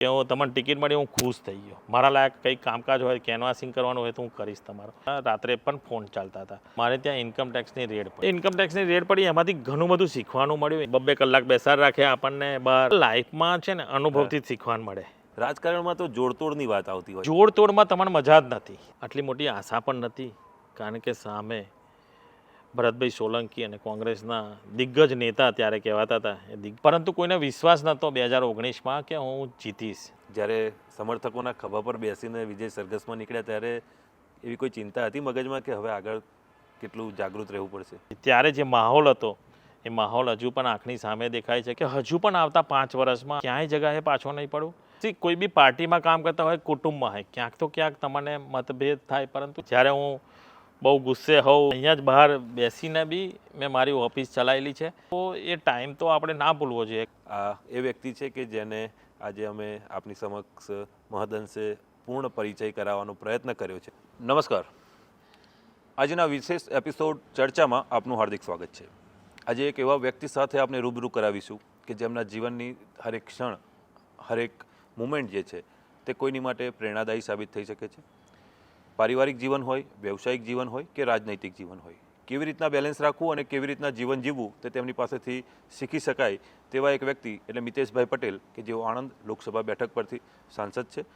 કે હું તમને ટિકિટ મળી હું ખુશ થઈ ગયો. મારા લાયક કંઈક કામકાજ હોય, કેનવાસિંગ કરવાનું હોય તો હું કરીશ તમારું. રાત્રે પણ ફોન ચાલતા હતા. મારે ત્યાં ઇન્કમ ટેક્સની રેડ પડી. ઇન્કમ ટેક્સની રેડ પડી, એમાંથી ઘણું બધું શીખવાનું મળ્યું. 2 કલાક બેસાડ રાખ્યા આપણને. બહાર લાઈફમાં છે ને અનુભવથી જ શીખવાનું મળે. રાજકારણમાં તો જોડતોડની વાત આવતી હોય. જોડતોડમાં તમને મજા જ નથી. આટલી મોટી આશા પણ નથી, કારણ કે સામે ભરતભાઈ સોલંકી અને કોંગ્રેસના દિગ્ગજ નેતા ત્યારે કહેવાતા હતા, પરંતુ કોઈને વિશ્વાસ નહોતો 2019માં કે હું જીતીશ. જ્યારે સમર્થકોના ખભા પર બેસીને વિજય સરઘસમાં નીકળ્યા ત્યારે એવી કોઈ ચિંતા હતી મગજમાં કે હવે આગળ કેટલું જાગૃત રહેવું પડશે? ત્યારે જે માહોલ હતો એ માહોલ હજુ પણ આંખની સામે દેખાય છે કે હજુ પણ આવતા 5 વર્ષમાં ક્યાંય જગ્યાએ પાછો નહીં પડવું. કોઈ બી પાર્ટીમાં કામ કરતા હોય, કુટુંબમાં હોય, ક્યાંક તો ક્યાંક તમને મતભેદ થાય, પરંતુ જ્યારે હું બહુ ગુસ્સે હોઉં, અહીંયા જ બહાર બેસીને બી મેં મારી ઓફિસ ચલાવેલી છે, તો એ ટાઈમ તો આપણે ના ભૂલવો જોઈએ. આ એ વ્યક્તિ છે કે જેને આજે અમે આપની સમક્ષ મહદઅંશે પૂર્ણ પરિચય કરાવવાનો પ્રયત્ન કર્યો છે. નમસ્કાર. આજના વિશેષ એપિસોડ ચર્ચામાં આપનું હાર્દિક સ્વાગત છે. આજે એક એવા વ્યક્તિ સાથે આપણે રૂબરૂ કરાવીશું કે જેમના જીવનની હરેક ક્ષણ, હરેક મુમેન્ટ જે છે તે કોઈની માટે પ્રેરણાદાયી સાબિત થઈ શકે છે. પારિવારિક જીવન હોય, વ્યવસાયિક જીવન હોય કે રાજનૈતિક જીવન હોય, કેવી રીતના બેલેન્સ રાખવું અને કેવી રીતના જીવન જીવવું તે તેમની પાસેથી શીખી શકાય તેવા એક વ્યક્તિ એટલે મિતેશભાઈ પટેલ, કે જેઓ આણંદ લોકસભા બેઠક પરથી સાંસદ છે.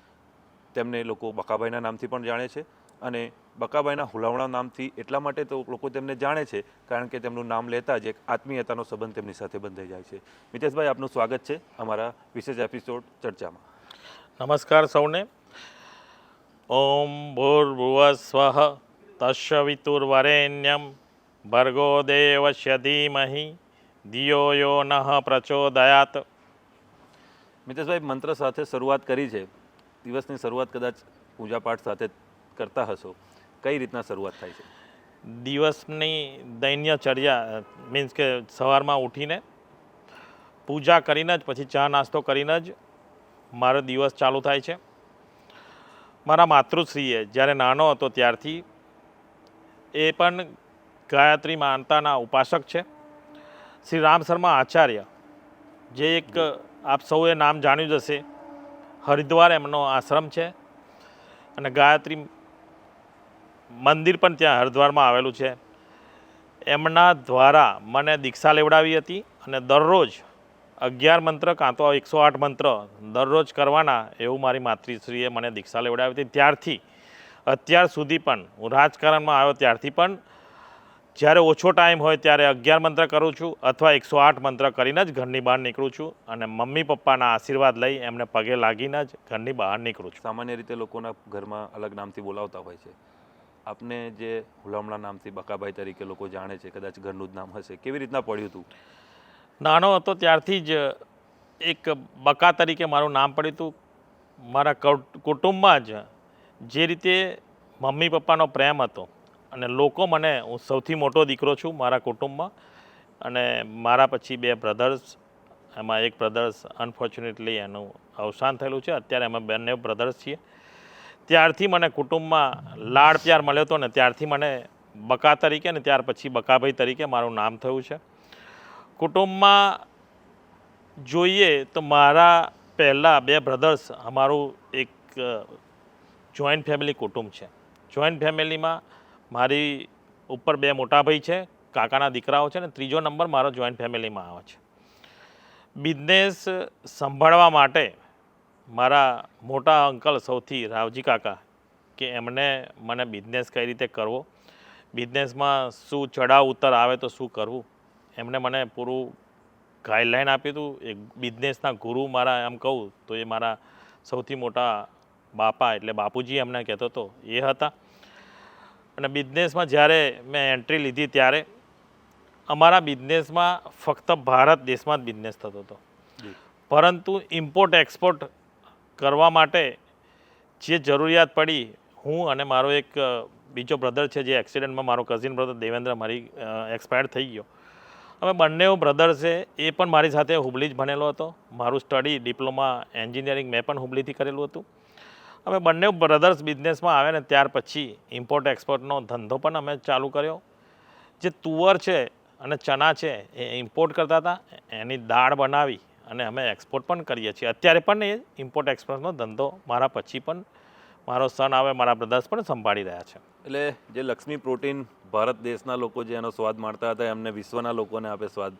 તેમને લોકો બકાભાઈના નામથી પણ જાણે છે, અને બકાભાઈના હુલામણા નામથી એટલા માટે તો લોકો તેમને જાણે છે કારણ કે તેમનું નામ લેતા જ એક આત્મીયતાનો સંબંધ તેમની સાથે બંધાઈ જાય છે. મિતેશભાઈ, આપનું સ્વાગત છે અમારા વિશેષ એપિસોડ ચર્ચામાં. નમસ્કાર સૌને. ઓમ ભૂર્ભુવઃ સ્વઃ તસ્સવિતુર્વરેણ્યં ભર્ગો દેવસ્ય ધીમહિ ધિયો યો નઃ પ્રચોદયાત. મિતેશભાઈ, મંત્ર સાથે શરૂઆત કરી છે. દિવસની શરૂઆત કદાચ પૂજાપાઠ સાથે કરતા હશો. કઈ રીતના શરૂઆત થાય છે? દિવસની દૈન્યચર્યા મીન્સ કે સવારમાં ઉઠીને પૂજા કરીને જ, પછી ચા નાસ્તો કરીને જ મારો દિવસ ચાલુ થાય છે. મારા માતૃશ્રીએ જ્યારે નાનો હતો ત્યારથી એ પણ ગાયત્રી માતાના ઉપાસક છે. શ્રી રામ શર્મા આચાર્ય, જે એક આપ સૌએ નામ જાણ્યું જ હશે, હરિદ્વાર એમનો આશ્રમ છે, અને ગાયત્રી મંદિર પણ ત્યાં હરિદ્વારમાં આવેલું છે. એમના દ્વારા મને દીક્ષા લેવડાવી હતી, અને દરરોજ 11 મંત્ર કાં તો 108 મંત્ર દરરોજ કરવાના એવું મારી માતૃશ્રીએ મને દીક્ષા લેવડાવી હતી. ત્યારથી અત્યાર સુધી પણ હું રાજકારણમાં આવ્યો ત્યારથી પણ જ્યારે ઓછો ટાઈમ હોય ત્યારે 11 મંત્ર કરું છું, અથવા 108 મંત્ર કરીને જ ઘરની બહાર નીકળું છું, અને મમ્મી પપ્પાના આશીર્વાદ લઈ એમને પગે લાગીને જ ઘરની બહાર નીકળું છું. સામાન્ય રીતે લોકોના ઘરમાં અલગ નામથી બોલાવતા હોય છે. આપને જે હુલામણા નામથી બકાભાઈ તરીકે લોકો જાણે છે, કદાચ ઘરનું જ નામ હશે. કેવી રીતના પડ્યું હતું? નાનો હતો ત્યારથી જ એક બકા તરીકે મારું નામ પડ્યું હતું. મારા કુટુંબમાં જ જે રીતે મમ્મી પપ્પાનો પ્રેમ હતો, અને લોકો મને, હું સૌથી મોટો દીકરો છું મારા કુટુંબમાં, અને મારા પછી 2 બ્રધર્સ, એમાં એક બ્રધર્સ અનફોર્ચ્યુનેટલી એનું અવસાન થયેલું છે. અત્યારે અમે બંને બ્રધર્સ છીએ. ત્યારથી મને કુટુંબમાં લાડ પ્યાર મળ્યો હતો, ને ત્યારથી મને બકા તરીકે, ને ત્યાર પછી બકાભાઈ તરીકે મારું નામ થયું છે. કુટુંબમાં જોઈએ તો મારા પહેલાં 2 બ્રધર્સ, અમારું એક જોઈન્ટ ફેમિલી કુટુંબ છે. જોઈન્ટ ફેમિલીમાં મારી ઉપર 2 મોટા ભાઈ છે, કાકાના દીકરાઓ છે, ને ત્રીજો નંબર મારો જોઈન્ટ ફેમિલીમાં આવે છે. બિઝનેસ સંભાળવા માટે મારા મોટા અંકલ સૌથી, રાવજી કાકા, કે એમને મને બિઝનેસ કઈ રીતે કરવો, બિઝનેસમાં શું ચડાવ ઉતર આવે તો શું કરવું, એમણે મને પૂરું ગાઈડલાઈન આપ્યું હતું. એક બિઝનેસના ગુરુ મારા એમ કહું તો એ મારા સૌથી મોટા બાપા, એટલે બાપુજી એમને કહેતો હતો, એ હતા. અને બિઝનેસમાં જ્યારે મેં એન્ટ્રી લીધી ત્યારે અમારા બિઝનેસમાં ફક્ત ભારત દેશમાં જ બિઝનેસ થતો હતો, પરંતુ ઇમ્પોર્ટ એક્સપોર્ટ કરવા માટે જે જરૂરિયાત પડી, હું અને મારો એક બીજો બ્રધર છે જે એક્સિડન્ટમાં, મારો કઝિન બ્રધર દેવેન્દ્ર મારી એક્સપાયર થઈ ગયો. અમે બંને બ્રધર્સે, એ પણ મારી સાથે હુબલી જ ભણેલો હતો. મારું સ્ટડી ડિપ્લોમા એન્જિનિયરિંગ મેં પણ હુબલીથી કરેલું હતું. અમે બંને બ્રધર્સ બિઝનેસમાં આવ્યા, ને ત્યાર પછી ઇમ્પોર્ટ એક્સપોર્ટનો ધંધો પણ અમે ચાલુ કર્યો. જે તુવર છે અને ચણા છે એ ઇમ્પોર્ટ કરતા હતા, એની દાળ બનાવી અને અમે એક્સપોર્ટ પણ કરીએ છીએ. અત્યારે પણ એ ઇમ્પોર્ટ એક્સપોર્ટનો ધંધો મારા પછી પણ મારો સન આવે, મારા બ્રધર્સ પણ સંભાળી રહ્યા છે. એટલે જે લક્ષ્મી પ્રોટીન ભારત દેશના લોકો જે એનો સ્વાદ માણતા હતા એમને વિશ્વના લોકોને આપે સ્વાદ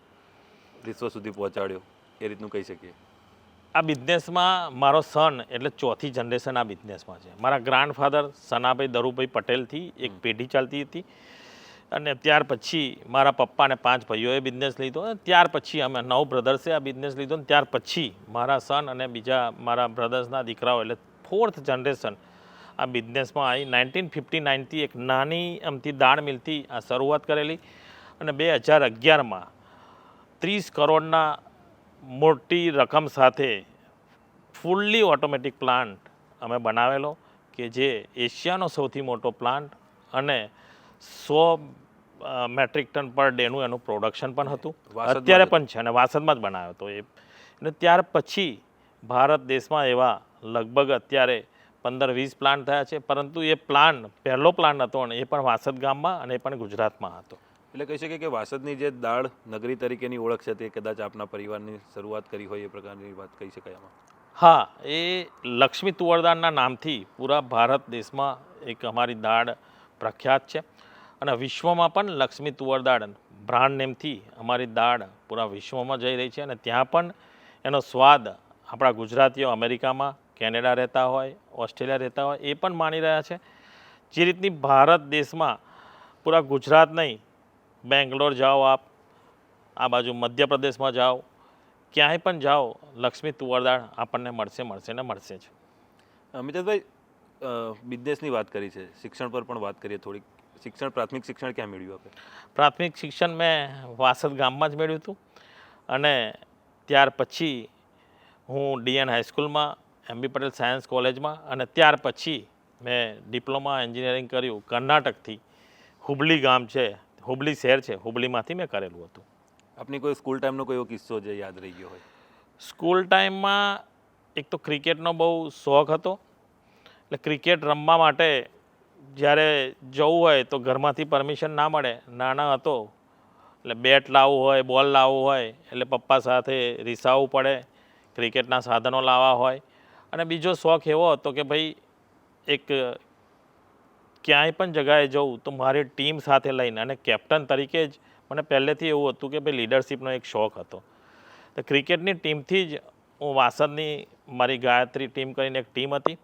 વિશ્વ સુધી પહોંચાડ્યો, એ રીતનું કહી શકીએ. આ બિઝનેસમાં મારો સન એટલે ચોથી જનરેશન આ બિઝનેસમાં છે. મારા ગ્રાન્ડફાધર સનાભાઈ દરુભાઈ પટેલથી એક પેઢી ચાલતી હતી, અને ત્યાર પછી મારા પપ્પા અને 5 ભાઈઓએ બિઝનેસ લીધો, અને ત્યાર પછી અમે 9 બ્રધર્સે આ બિઝનેસ લીધો, અને ત્યાર પછી મારા સન અને બીજા મારા બ્રધર્સના દીકરાઓ એટલે 4th જનરેશન આ બિઝનેસમાં આવી. 1959થી એક નાની અમથી દાળ મિલથી આ શરૂઆત કરેલી, અને 2011માં 30 કરોડના મોટી રકમ સાથે ફૂલ્લી ઓટોમેટિક પ્લાન્ટ અમે બનાવેલો, કે જે એશિયાનો સૌથી મોટો પ્લાન્ટ, અને 100 મેટ્રિક ટન પર ડેનું એનું પ્રોડક્શન પણ હતું, અત્યારે પણ છે, અને વાસદમાં જ બનાવ્યો હતો એ. અને ત્યાર પછી ભારત દેશમાં એવા લગભગ અત્યારે 15-20 પ્લાન્ટ થયા છે, પરંતુ એ પ્લાન્ટ પહેલો પ્લાન્ટ હતો, અને એ પણ વાસદ ગામમાં, અને એ પણ ગુજરાતમાં હતો. એટલે કહી શકીએ કે વાસદની જે દાળ નગરી તરીકેની ઓળખ છે તે કદાચ આપના પરિવારની શરૂઆત કરી હોય એ પ્રકારની વાત કહી શકાય આમાં. હા, એ લક્ષ્મી તુવર દાળના નામથી પૂરા ભારત દેશમાં એક અમારી દાળ પ્રખ્યાત છે, અને વિશ્વમાં પણ લક્ષ્મી તુવર દાળ બ્રાન્ડ નેમથી અમારી દાળ પૂરા વિશ્વમાં જઈ રહી છે, અને ત્યાં પણ એનો સ્વાદ આપણા ગુજરાતીઓ અમેરિકામાં, કેનેડા રહેતા હોય, ઓસ્ટ્રેલિયા રહેતા હોય એ પણ માણી રહ્યા છે. જે રીતની ભારત દેશમાં પૂરા ગુજરાત નહીં, બેંગ્લોર જાઓ આપ, આ બાજુ મધ્યપ્રદેશમાં જાઓ, ક્યાંય પણ જાઓ લક્ષ્મી તુવર દાળ આપણને મળશે ને મળશે જ. મિતેશભાઈ, બિઝનેસની વાત કરી છે, શિક્ષણ પર પણ વાત કરીએ થોડીક. શિક્ષણ, પ્રાથમિક શિક્ષણ ક્યાં મેળવ્યું આપે? પ્રાથમિક શિક્ષણ મેં વાસદ ગામમાં જ મેળવ્યું હતું, અને ત્યાર પછી હું ડીએન હાઈસ્કૂલમાં, MB પટેલ સાયન્સ કોલેજમાં, અને ત્યાર પછી મેં ડિપ્લોમા એન્જિનિયરિંગ કર્યું કર્ણાટકથી. હુબલી ગામ છે, હુબલી શહેર છે, હુબલીમાંથી મેં કરેલું હતું. આપની કોઈ સ્કૂલ ટાઈમનો કોઈ એવો કિસ્સો જે યાદ રહી ગયો હોય? સ્કૂલ ટાઈમમાં એક તો ક્રિકેટનો બહુ શોખ હતો, એટલે ક્રિકેટ રમવા માટે જ્યારે જવું હોય તો ઘરમાંથી પરમિશન ના મળે. નાના હતો એટલે બેટ લાવવું હોય, બોલ લાવવું હોય એટલે પપ્પા સાથે રીસાવવું પડે, ક્રિકેટના સાધનો લાવવા હોય. અને બીજો શોખ એવો હતો કે ભાઈ એક ક્યાંય પણ જગાએ જવું તો મારી ટીમ સાથે લઈને, અને કેપ્ટન તરીકે જ મને પહેલેથી એવું હતું કે ભાઈ લીડરશિપનો એક શોખ હતો. તો ક્રિકેટની ટીમથી જ હું વાસદની મારી ગાયત્રી ટીમ કરીને એક ટીમ હતી,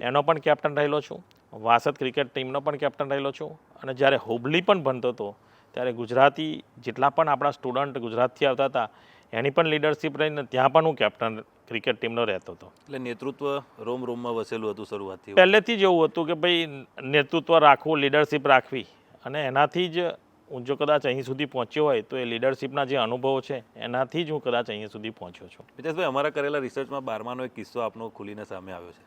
એનો પણ કેપ્ટન રહેલો છું, વાસદ ક્રિકેટ ટીમનો પણ કેપ્ટન રહેલો છું. અને જ્યારે હુબલી પણ ભણતો હતો ત્યારે ગુજરાતી જેટલા પણ આપણા સ્ટુડન્ટ ગુજરાતથી આવતા હતા એની પણ લીડરશિપ રહીને ત્યાં પણ હું કેપ્ટન ક્રિકેટ ટીમનો રહેતો હતો. એટલે નેતૃત્વ રોમમાં વસેલું હતું શરૂઆતથી? પહેલેથી જ એવું હતું કે ભાઈ નેતૃત્વ રાખવું, લીડરશિપ રાખવી, અને એનાથી જ હું જો કદાચ અહીં સુધી પહોંચ્યો હોય તો એ લીડરશિપના જે અનુભવો છે એનાથી જ હું કદાચ અહીં સુધી પહોંચ્યો છું. મિતેશભાઈ, અમારા કરેલા રિસર્ચમાં 12માનો એક કિસ્સો આપનો ખુલીને સામે આવ્યો છે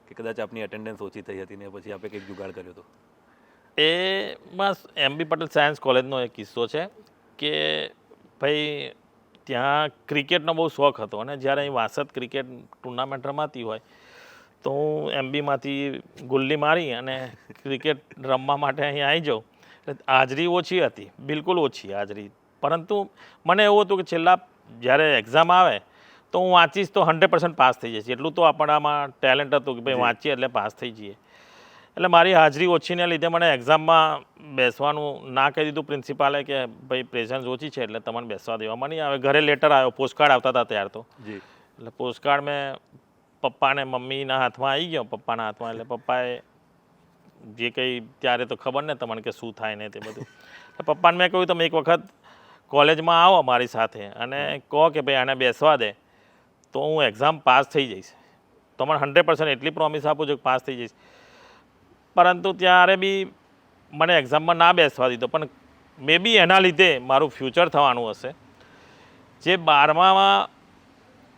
કે કદાચ આપની એટેન્ડન્સ ઓછી થઈ હતી ને પછી આપે કંઈક જુગાડ કર્યો હતો. એમાં MB પટેલ સાયન્સ કોલેજનો એક કિસ્સો છે કે ભાઈ ત્યાં ક્રિકેટનો બહુ શોખ હતો, અને જ્યારે અહીં વાસદ ક્રિકેટ ટુર્નામેન્ટ રમાતી હોય તો હું MBમાંથી ગુલ્લી મારી અને ક્રિકેટ રમવા માટે અહીં આવી જાઉં. હાજરી ઓછી હતી, બિલકુલ ઓછી હાજરી, પરંતુ મને એવું હતું કે છેલ્લા જ્યારે એક્ઝામ આવે તો હું વાંચીશ તો 100% પાસ થઈ જઈશ, એટલું તો આપણામાં ટેલેન્ટ હતું કે ભાઈ વાંચીએ એટલે પાસ થઈ જઈએ. એટલે મારી હાજરી ઓછીને લીધે મને એક્ઝામમાં બેસવાનું ના કહી દીધું પ્રિન્સિપાલે કે ભાઈ પ્રેઝન્સ ઓછી છે એટલે તમને બેસવા દેવામાં નહીં આવે. ઘરે લેટર આવ્યો, પોસ્ટકાર્ડ આવતા હતા ત્યાર તો, એટલે પોસ્ટકાર્ડ મેં પપ્પાને મમ્મીના હાથમાં આવી ગયો, પપ્પાના હાથમાં. એટલે પપ્પાએ જે કંઈ ત્યારે તો ખબર ને તમને કે શું થાય ને તે બધું. પપ્પાને મેં કહ્યું તમે એક વખત કોલેજમાં આવો મારી સાથે અને કહો કે ભાઈ આને બેસવા દે તો હું એક્ઝામ પાસ થઈ જઈશ, તમને 100% એટલી પ્રોમિસ આપું છું કે પાસ થઈ જઈશ. પરંતુ ત્યારે બી મને એક્ઝામમાં ના બેસવા દીધો, પણ મે બી એના લીધે મારું ફ્યુચર થવાનું હશે. જે 12મામાં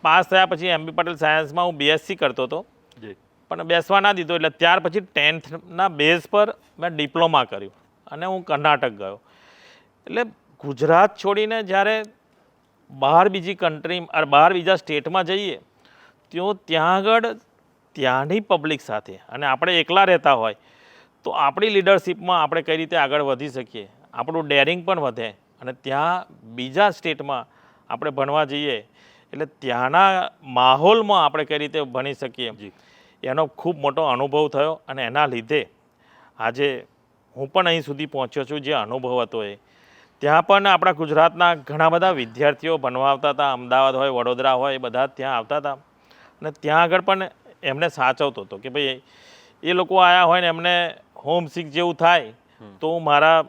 પાસ થયા પછી MB પટેલ સાયન્સમાં હું BSc કરતો હતો, પણ બેસવા ના દીધો. એટલે ત્યાર પછી 10thના બેઝ પર મેં ડિપ્લોમા કર્યું અને હું કર્ણાટક ગયો. એટલે ગુજરાત છોડીને જ્યારે બહાર બીજી કન્ટ્રી, બહાર બીજા સ્ટેટમાં જઈએ તો ત્યાં આગળ ત્યાંની પબ્લિક સાથે, અને આપણે એકલા રહેતા હોય તો આપણી લીડરશિપમાં આપણે કઈ રીતે આગળ વધી શકીએ, આપણું ડેરિંગ પણ વધે. અને ત્યાં બીજા સ્ટેટમાં આપણે ભણવા જઈએ એટલે ત્યાંના માહોલમાં આપણે કઈ રીતે ભણી શકીએ જી એનો ખૂબ મોટો અનુભવ થયો અને એના લીધે આજે હું પણ અહીં સુધી પહોંચ્યો છું. જે અનુભવ હતો એ ત્યાં પણ આપણા ગુજરાતના ઘણા બધા વિદ્યાર્થીઓ ભણવા આવતા હતા. અમદાવાદ હોય, વડોદરા હોય, એ બધા ત્યાં આવતા હતા અને ત્યાં આગળ પણ એમને સાચવતો હતો કે ભાઈ એ લોકો આવ્યા હોય ને એમને હોમ સિક જેવું થાય તો હું મારા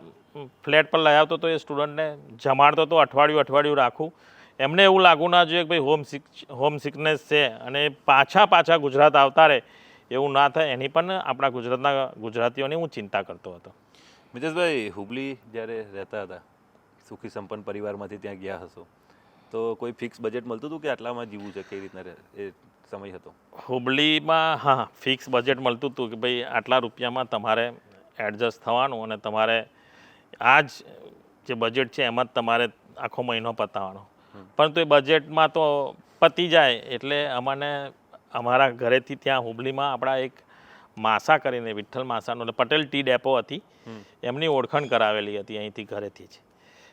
ફ્લેટ પર લઈ આવતો તો એ સ્ટુડન્ટને જમાડતો તો અઠવાડિયું રાખું. એમને એવું લાગવું ના જોઈએ કે ભાઈ હોમ સિકનેસ છે અને પાછા ગુજરાત આવતા રહે, એવું ના થાય એની પણ આપણા ગુજરાતીઓની હું ચિંતા કરતો હતો. મિતેશભાઈ, હુબલી જ્યારે રહેતા હતા, સુખી સંપન્ન પરિવારમાંથી ત્યાં ગયા હશો, તો કોઈ ફિક્સ બજેટ મળતું હતું કે આટલામાં જીવવું છે, કેવી રીતના એ સમય હતો? હુબલીમાં હા ફિક્સ બજેટ મળતું હતું કે ભાઈ આટલા રૂપિયામાં તમારે એડજસ્ટ થવાનું અને તમારે આ જ જે બજેટ છે એમાં જ તમારે આખો મહિનો પતાવવાનો. પરંતુ એ બજેટમાં તો પતી જાય એટલે અમને અમારા ઘરેથી ત્યાં હુબલીમાં આપણા એક માસા કરીને વિઠ્ઠલ માસાનો એટલે પટેલ ટી ડેપો હતી, એમની ઓળખાણ કરાવેલી હતી અહીંથી ઘરેથી જ.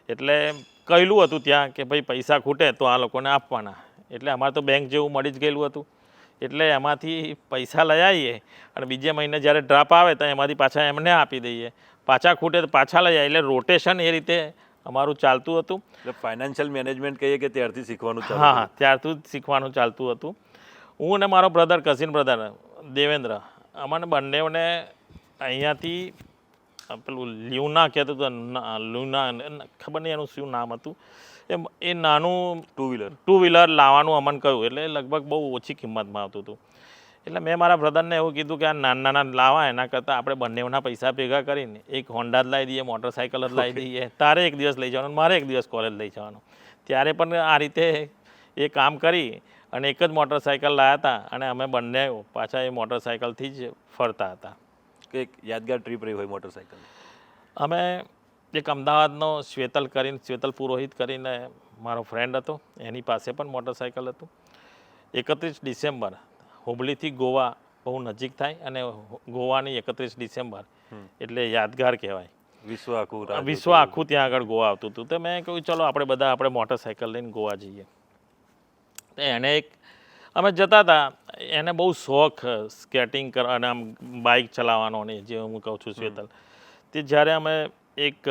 એટલે કહેલું હતું ત્યાં કે ભાઈ પૈસા ખૂટે તો આ લોકોને આપવાના. એટલે અમારે તો બેંક જેવું મળી જ ગયેલું હતું. એટલે એમાંથી પૈસા લઈ આવીએ અને બીજે મહિને જ્યારે ડ્રાપ આવે તો એમાંથી પાછા એમને આપી દઈએ, પાછા ખૂટે તો પાછા લઈ આવીએ. એટલે રોટેશન એ રીતે અમારું ચાલતું હતું. એટલે ફાઇનાન્શિયલ મેનેજમેન્ટ કહીએ કે ત્યારથી શીખવાનું ચાલુ? હા, ત્યારથી જ શીખવાનું ચાલતું હતું. હું અને મારો બ્રધર, કઝિન બ્રધર દેવેન્દ્ર, અમને બંનેઓને અહીંયાથી પેલું લ્યુના કહેતું હતું, લુના ખબર નહીં એનું શું નામ હતું, એ નાનું ટુ વ્હીલર લાવવાનું અમને કહ્યું. એટલે લગભગ બહુ ઓછી કિંમતમાં આવતું હતું. એટલે મેં મારા બ્રધરને એવું કીધું કે આ નાના લાવવા એના કરતાં આપણે બંનેઓના પૈસા ભેગા કરીને એક હોન્ડા જ લાવી દઈએ, મોટરસાઇકલ જ લાવી દઈએ. તારે એક દિવસ લઈ જવાનું, મારે એક દિવસ કોલેજ લઈ જવાનું. ત્યારે પણ આ રીતે એ કામ કરી અને એક જ મોટરસાઇકલ લાવ્યા હતા અને અમે બંને પાછા એ મોટરસાઇકલથી જ ફરતા હતા. એક યાદગાર ટ્રીપ રહી હોય મોટરસાઇકલ? અમે એક અમદાવાદનો શ્વેતલ પુરોહિત કરીને મારો ફ્રેન્ડ હતો, એની પાસે પણ મોટરસાઇકલ હતું. 31 ડિસેમ્બર હુબલીથી ગોવા બહુ નજીક થાય અને ગોવાની 31 ડિસેમ્બર એટલે યાદગાર કહેવાય. વિશ્વ આખું ત્યાં આગળ ગોવા આવતું હતું. તો મેં કહ્યું ચલો આપણે મોટરસાઇકલ લઈને ગોવા જઈએ. તો એને અમે જતા હતા, એને બહુ શોખ સ્કેટિંગ કરવાનો, આમ બાઇક ચલાવવાનો ને જે હું કહું છું શ્વેતલ. તે જ્યારે અમે એક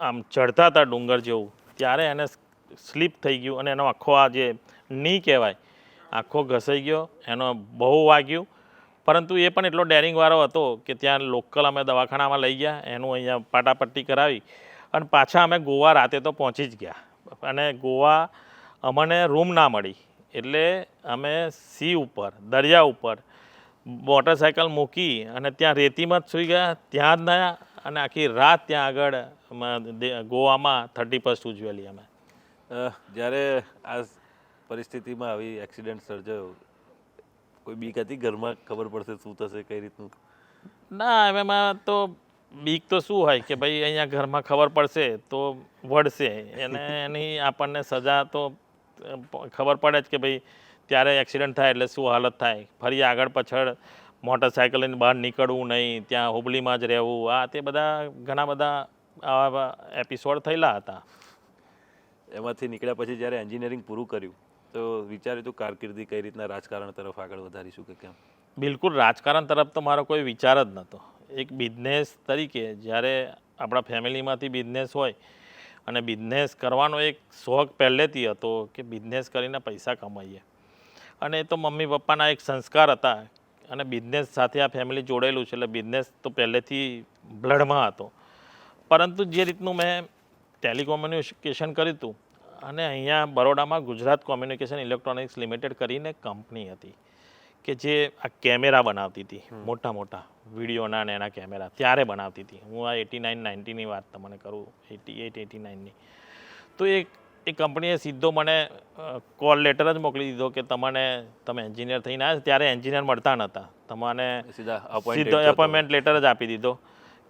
આમ ચડતા હતા ડુંગર જેવું, ત્યારે એને સ્લીપ થઈ ગયું અને એનો આખો આ જે ની કહેવાય આખો ઘસાઈ ગયો, એનો બહુ વાગ્યું. પરંતુ એ પણ એટલો ડેરિંગવાળો હતો કે ત્યાં લોકલ અમે દવાખાનામાં લઈ ગયા, એનું અહીંયા પાટાપટ્ટી કરાવી અને પાછા અમે ગોવા રાતે તો પહોંચી જ ગયા. અને ગોવા અમને રૂમ ના મળી એટલે અમે સી ઉપર, દરિયા ઉપર મોટરસાઇકલ મૂકી અને ત્યાં રેતીમાં જ સૂઈ ગયા, ત્યાં જ નયા અને આખી રાત ત્યાં આગળ ગોવામાં 31st ઉજવેલી અમે. જ્યારે આ પરિસ્થિતિમાં આવી એક્સિડન્ટ સર્જાયો, કોઈ બીક હતી ઘરમાં? ખબર પડશે શું થશે, કઈ રીતનું? ના, એમાં તો બીક તો શું હોય કે ભાઈ અહીંયા ઘરમાં ખબર પડશે તો વળશે એને, એની આપણને સજા તો ખબર પડે જ કે ભાઈ ત્યારે એક્સિડન્ટ થાય એટલે શું હાલત થાય. ફરી આગળ પાછળ મોટરસાઇકલ લઈને બહાર નીકળવું નહીં, ત્યાં હુબલીમાં જ રહેવું, આ તે બધા ઘણા બધા આવા એપિસોડ થયેલા હતા. એમાંથી નીકળ્યા પછી જ્યારે એન્જિનિયરિંગ પૂરું કર્યું તો વિચાર્યું હતું કારકિર્દી કઈ રીતના રાજકારણ તરફ આગળ વધારીશું કે કેમ? બિલકુલ રાજકારણ તરફ તો મારો કોઈ વિચાર જ નહોતો. એક બિઝનેસ તરીકે જ્યારે આપણા ફેમિલીમાંથી બિઝનેસ હોય અને બિઝનેસ કરવાનો એક શોખ પહેલેથી હતો કે બિઝનેસ કરીને પૈસા કમાઈએ, અને એ તો મમ્મી પપ્પાના એક સંસ્કાર હતા અને બિઝનેસ સાથે આ ફેમિલી જોડેલું છે એટલે બિઝનેસ તો પહેલેથી બ્લડમાં હતો. પરંતુ જે રીતનું મેં ટેલિકોમ્યુનિકેશન કર્યું હતું અને અહીંયા બરોડામાં ગુજરાત કોમ્યુનિકેશન ઇલેક્ટ્રોનિક્સ લિમિટેડ કરીને કંપની હતી કે જે આ કેમેરા બનાવતી હતી, મોટા મોટા વિડીયોના ને એના કેમેરા ત્યારે બનાવતી હતી. હું આ 89-90ની વાત તમને કરું, 88-89ની. તો એ કંપનીએ સીધો મને કોલ લેટર જ મોકલી દીધો કે તમે એન્જિનિયર થઈને આવ્યા, ત્યારે એન્જિનિયર મળતા નહોતા, તમને સીધો એપોઇન્ટમેન્ટ લેટર જ આપી દીધો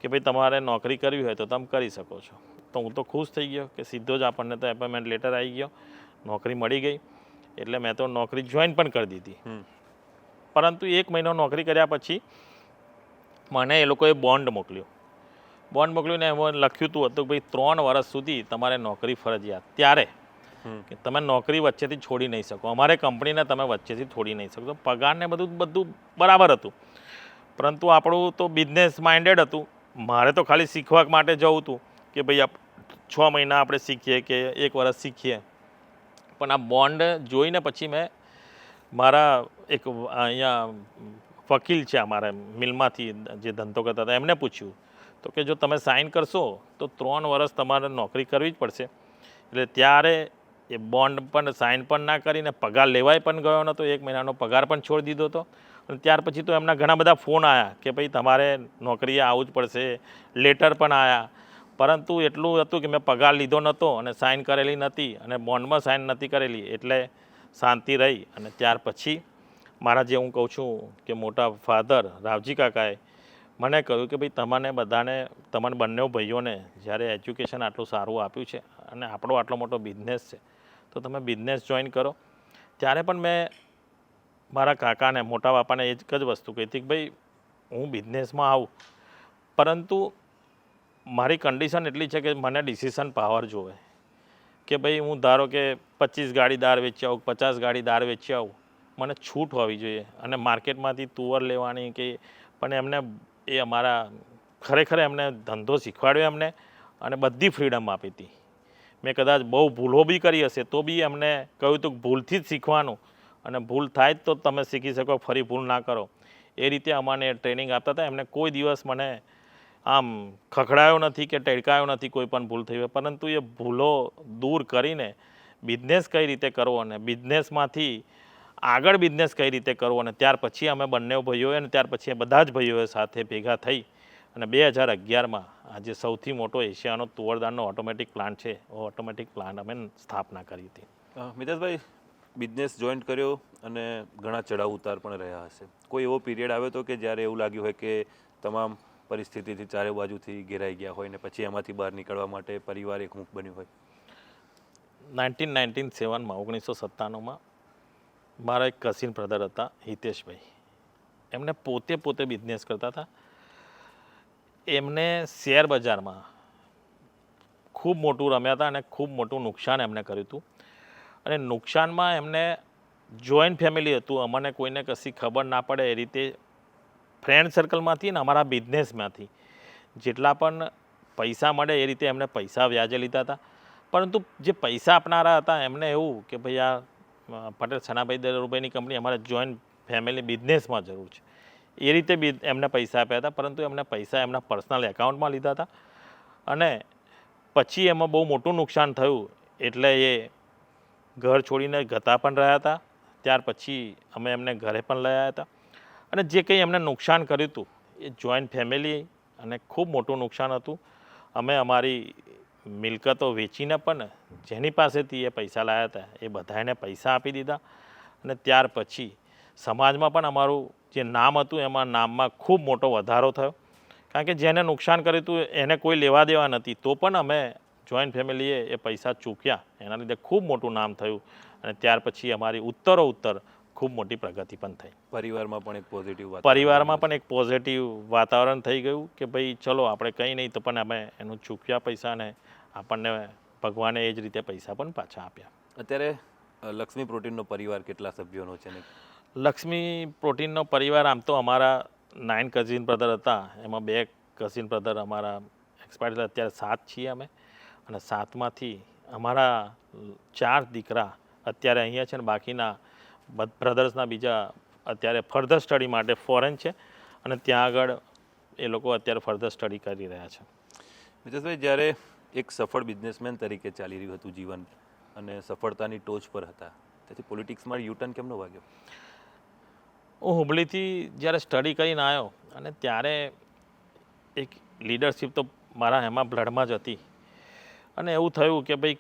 કે ભાઈ તમારે નોકરી કરવી હોય તો તમે કરી શકો છો. તો હું તો ખુશ થઈ ગયો કે સીધો જ આપણને તો એપોઇન્ટમેન્ટ લેટર આવી ગયો, નોકરી મળી ગઈ. એટલે મેં તો નોકરી જોઈન પણ કરી દીધી. પરંતુ 1 મહિનો નોકરી કર્યા પછી મને એ લોકોએ બોન્ડ મોકલ્યું ને એમાં લખ્યું હતું કે ભાઈ 3 વર્ષ સુધી તમારે નોકરી ફરજિયાત. ત્યારે કે તમે નોકરી વચ્ચેથી છોડી નહીં શકો, અમારે કંપનીને તમે વચ્ચેથી છોડી નહીં શકો. પગારને બધું બધું બરાબર હતું, પરંતુ આપણું તો બિઝનેસ માઇન્ડેડ હતું. મારે તો ખાલી શીખવા માટે જવું હતું કે ભાઈ 6 મહિના આપણે શીખીએ કે 1 વર્ષ શીખીએ. પણ આ બોન્ડ જોઈને પછી મેં મારા એક અહીંયા વકીલ છે અમારા મિલમાંથી જે ધંધો કરતા હતા એમને પૂછ્યું તો કે જો તમે સાઇન કરશો તો 3 વર્ષ તમારે નોકરી કરવી જ પડશે. એટલે ત્યારે એ બોન્ડ પણ સાઇન પણ ના કરીને પગાર લેવાય પણ ગયો નહોતો, 1 મહિનાનો પગાર પણ છોડી દીધો હતો. અને ત્યાર પછી તો એમના ઘણા બધા ફોન આવ્યા કે ભાઈ તમારે નોકરીએ આવવું જ પડશે, લેટર પણ આવ્યા. પરંતુ એટલું હતું કે મેં પગાર લીધો નહોતો અને સાઇન કરેલી નથી અને બોન્ડમાં સાઇન નથી કરેલી, એટલે શાંતિ રહી. અને ત્યાર પછી મારા જે હું કહું છું કે મોટા ફાધર રાવજી કાકાએ મને કહ્યું કે ભાઈ તમને બધાને, તમારે બંને ભાઈઓને જ્યારે એજ્યુકેશન આટલું સારું આપ્યું છે અને આપણો આટલો મોટો બિઝનેસ છે તો તમે બિઝનેસ જોઈન કરો. ત્યારે પણ મેં મારા કાકાને, મોટા બાપાને એ જ વસ્તુ કહી હતી કે ભાઈ હું બિઝનેસમાં આવું, પરંતુ મારી કન્ડિશન એટલી છે કે મને ડિસિઝન પાવર જોવે. કે ભાઈ હું ધારો કે 25 ગાડી દાળ વેચી આવું, 50 ગાડી દાળ વેચી આવું, મને છૂટ હોવી જોઈએ. અને માર્કેટમાંથી તુવર લેવાની કે પણ એમને એ અમારા ખરેખર એમને ધંધો શીખવાડ્યો એમને અને બધી ફ્રીડમ આપી હતી. મેં કદાચ બહુ ભૂલો બી કરી હશે તો બી એમને કહ્યું હતું ભૂલથી જ શીખવાનું અને ભૂલ થાય જ તો તમે શીખી શકો, ફરી ભૂલ ના કરો. એ રીતે અમને ટ્રેનિંગ આપતા હતા. એમને કોઈ દિવસ મને આમ ખખડાયો નથી કે ટેડકાયો નથી કોઈ પણ ભૂલ થઈ હોય, પરંતુ એ ભૂલો દૂર કરીને બિઝનેસ કઈ રીતે કરવો અને બિઝનેસમાંથી આગળ બિઝનેસ કઈ રીતે કરવો. અને ત્યાર પછી અમે બંને ભાઈઓએ અને ત્યાર પછી બધા જ ભાઈઓએ સાથે ભેગા થઈ અને 2011માં આજે સૌથી મોટો એશિયાનો તુવરદાળનો ઓટોમેટિક પ્લાન્ટ છે, ઓટોમેટિક પ્લાન્ટ અમે સ્થાપના કરી હતી. મિતેશભાઈ, બિઝનેસ જોઈન્ટ કર્યો અને ઘણા ચડાવ ઉતાર પણ રહ્યા હશે. કોઈ એવો પીરિયડ આવ્યો હતો કે જ્યારે એવું લાગ્યું હોય કે તમામ પરિસ્થિતિથી ચારે બાજુથી ઘેરાઈ ગયા હોય ને પછી એમાંથી બહાર નીકળવા માટે પરિવાર એકમુખ બન્યું હોય? 1997માં 1997માં મારા એક કઝિન બ્રધર હતા હિતેશભાઈ, એમને પોતે બિઝનેસ કરતા હતા. એમને શેર બજારમાં ખૂબ મોટું રમ્યા હતા અને ખૂબ મોટું નુકસાન એમને કર્યું હતું. અને નુકસાનમાં એમને જોઈન્ટ ફેમિલી હતું, અમને કોઈને કશી ખબર ના પડે એ રીતે ફ્રેન્ડ સર્કલમાંથી ને અમારા બિઝનેસમાંથી જેટલા પણ પૈસા મળે એ રીતે એમને પૈસા વ્યાજે લીધા હતા. પરંતુ જે પૈસા આપનારા હતા એમને એવું કે ભાઈ આ પટેલ સનાભાઈ દરુભાઈની કંપની અમારે જોઈન્ટ ફેમિલી બિઝનેસમાં જરૂર છે, એ રીતે એમને પૈસા આપ્યા હતા. પરંતુ એમને પૈસા એમના પર્સનલ એકાઉન્ટમાં લીધા હતા અને પછી એમાં બહુ મોટું નુકસાન થયું એટલે એ ઘર છોડીને જતા પણ રહ્યા હતા. ત્યાર પછી અમે એમને ઘરે પણ લઈ આવ્યા હતા. અને જે કંઈ એમને નુકસાન કર્યું હતું એ જોઈન્ટ ફેમિલી અને ખૂબ મોટું નુકસાન હતું. અમે અમારી મિલકતો વેચીને પણ જેની પાસેથી એ પૈસા લાવ્યા હતા એ બધાને પૈસા આપી દીધા. અને ત્યાર પછી સમાજમાં પણ અમારું જે નામ હતું એમાં નામમાં ખૂબ મોટો વધારો થયો. કારણ કે જેને નુકસાન કર્યું હતું એને કોઈ લેવા દેવા નથી, તો પણ અમે જોઈન્ટ ફેમિલીએ એ પૈસા ચૂક્યા, એના લીધે ખૂબ મોટું નામ થયું. અને ત્યાર પછી અમારી ઉત્તર ખૂબ મોટી પ્રગતિ પણ થઈ. પરિવારમાં પણ એક પોઝિટિવ વાતાવરણ થઈ ગયું કે ભાઈ ચલો આપણે કંઈ નહીં તો પણ અમે એનું ચૂક્યા પૈસા ને આપણને ભગવાને એ જ રીતે પૈસા પણ પાછા આપ્યા. અત્યારે લક્ષ્મી પ્રોટીનનો પરિવાર કેટલા સભ્યોનો છે ને? લક્ષ્મી પ્રોટીનનો પરિવાર આમ તો અમારા 9 કઝિન બ્રધર હતા, એમાં 2 કઝિન બ્રધર અમારા એક્સપાયર થયા. અત્યારે 7 છીએ અમે અને 7માંથી અમારા 4 દીકરા અત્યારે અહીંયા છે ને બાકીના બ્રધર્સના બીજા અત્યારે ફર્ધર સ્ટડી માટે ફોરેન છે અને ત્યાં આગળ એ લોકો અત્યારે ફર્ધર સ્ટડી કરી રહ્યા છે. મિતેશભાઈ, જ્યારે એક સફળ બિઝનેસમેન તરીકે ચાલી રહ્યું હતું જીવન અને સફળતાની ટોચ પર હતા, તેથી પોલિટિક્સમાં યુટર્ન કેમનો વાગ્યો? હું હુબલીથી જ્યારે સ્ટડી કરીને આવ્યો અને ત્યારે એક લીડરશિપ તો મારા એમાં બ્લડમાં જ હતી અને એવું થયું કે ભાઈ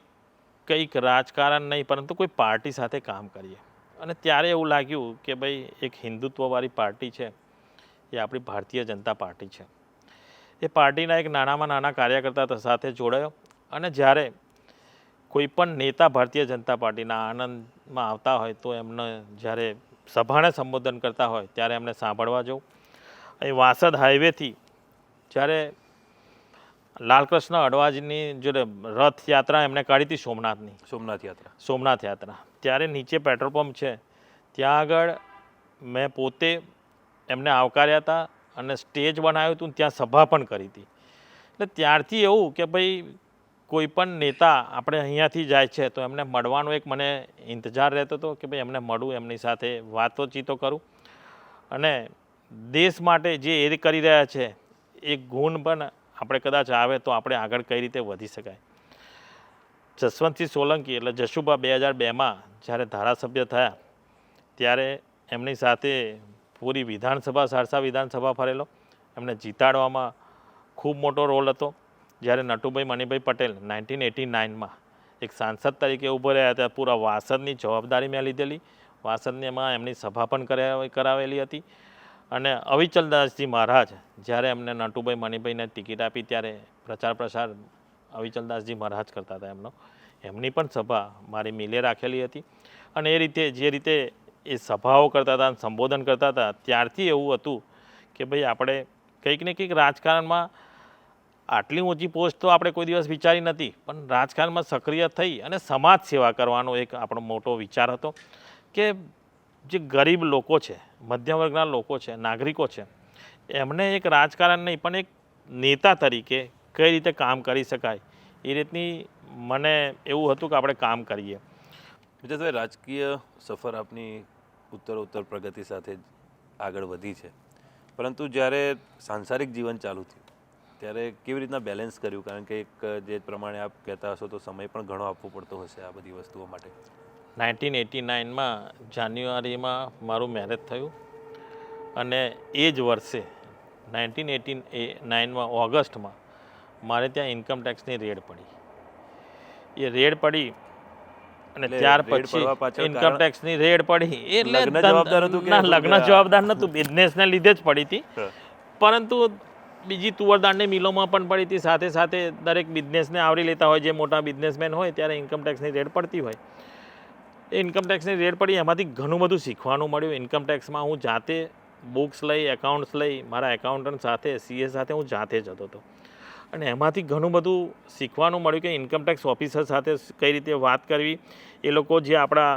કંઈક રાજકારણ નહીં પરંતુ કોઈ પાર્ટી સાથે કામ કરીએ. અને ત્યારે એવું લાગ્યું કે ભાઈ એક હિન્દુત્વવાળી પાર્ટી છે એ આપણી ભારતીય જનતા પાર્ટી છે. એ પાર્ટીના એક નાનામાં નાના કાર્યકર્તા સાથે જોડાયો અને જ્યારે કોઈ પણ નેતા ભારતીય જનતા પાર્ટીના આનંદમાં આવતા હોય તો એમને જ્યારે સભાને સંબોધન કરતા હોય ત્યારે એમને સાંભળવા જવું. અહીં વાસદ હાઈવેથી જ્યારે લાલકૃષ્ણ અડવાજની જોડે રથયાત્રા એમણે કાઢી હતી સોમનાથની, સોમનાથ યાત્રા. સોમનાથ યાત્રા. ત્યારે નીચે પેટ્રોલ પંપ છે ત્યાં આગળ મેં પોતે એમને આવકાર્યા હતા અને સ્ટેજ બનાવ્યું હતું, ત્યાં સભા પણ કરી હતી. એટલે ત્યારથી એવું કે ભાઈ કોઈ પણ નેતા આપણે અહીંયાથી જાય છે તો એમને મળવાનો એક મને ઇંતજાર રહેતો હતો કે ભાઈ એમને મળું, એમની સાથે વાતોચીતો કરું અને દેશ માટે જે એ કરી રહ્યા છે એ ગુણ પણ આપણે કદાચ આવે તો આપણે આગળ કઈ રીતે વધી શકાય. જસવંતસિંહ સોલંકી એટલે જશુભા 2002માં જ્યારે ધારાસભ્ય થયા ત્યારે એમની સાથે પૂરી વિધાનસભા, સારસા વિધાનસભા ફરેલો. એમને જીતાડવામાં ખૂબ મોટો રોલ હતો. જ્યારે નટુભાઈ મણિભાઈ પટેલ 1989માં એક સાંસદ તરીકે ઊભો રહ્યા હતા, પૂરા વાસદની જવાબદારી મેં લીધેલી. વાસદની એમાં એમની સભા પણ કરાવેલી હતી. અને અવિચલદાસજી મહારાજ જ્યારે એમને નટુભાઈ મણિભાઈને ટિકિટ આપી ત્યારે પ્રચાર પ્રસાર અવિચલદાસજી મહારાજ કરતા હતા એમનો. એમની પણ સભા મારી મિલે રાખેલી હતી. અને એ રીતે જે રીતે એ સભાઓ કરતા હતા, સંબોધન કરતા હતા, ત્યારથી એવું હતું કે ભાઈ આપણે કંઈક ને કંઈક રાજકારણમાં આટલી ઊંચી પોસ્ટ તો આપણે કોઈ દિવસ વિચારી નથી, પણ રાજકારણમાં સક્રિય થઈ અને સમાજ સેવા કરવાનો એક આપણો મોટો વિચાર હતો કે જે ગરીબ લોકો છે, મધ્યમ વર્ગના લોકો છે, નાગરિકો છે, એમને એક રાજકારણ નહીં પણ એક નેતા તરીકે કઈ રીતે કામ કરી શકાય એ રીતની મને એવું હતું કે આપણે કામ કરીએ. મિતેશભાઈ, રાજકીય સફર આપની ઉત્તરોત્તર પ્રગતિ સાથે આગળ વધી છે, પરંતુ જ્યારે સાંસારિક જીવન ચાલુ થયું ત્યારે કેવી રીતના બેલેન્સ કર્યું? કારણ કે એક જે પ્રમાણે આપ કહેતા હશો તો સમય પણ ઘણો આપવો પડતો હશે આ બધી વસ્તુઓ માટે. 1989માં જાન્યુઆરીમાં મારું મેરેજ થયું અને એ જ વર્ષે 1989માં ઓગસ્ટમાં મારે ત્યાં ઇન્કમ ટેક્સની રેડ પડી. એ રેડ પડી અને ત્યાર પછી ઇન્કમ ટેક્સની રેડ પડી એટલે લગ્ન જવાબદાર નહોતું, બિઝનેસને લીધે જ પડી હતી. પરંતુ બીજી તુવરદાળની મિલોમાં પણ પડી હતી. સાથે સાથે દરેક બિઝનેસને આવરી લેતા હોય જે મોટા બિઝનેસમેન હોય ત્યારે ઇન્કમ ટેક્સની રેડ પડતી હોય. એ ઇન્કમ ટેક્સની રેડ પડી, એમાંથી ઘણું બધું શીખવાનું મળ્યું. ઇન્કમ ટેક્સમાં હું જાતે બુક્સ લઈ, એકાઉન્ટ્સ લઈ, મારા એકાઉન્ટન્ટ સાથે, સીએ સાથે હું જાતે જતો હતો અને એમાંથી ઘણું બધું શીખવાનું મળ્યું કે ઇન્કમ ટેક્સ ઓફિસર સાથે કઈ રીતે વાત કરવી, એ લોકો જે આપણા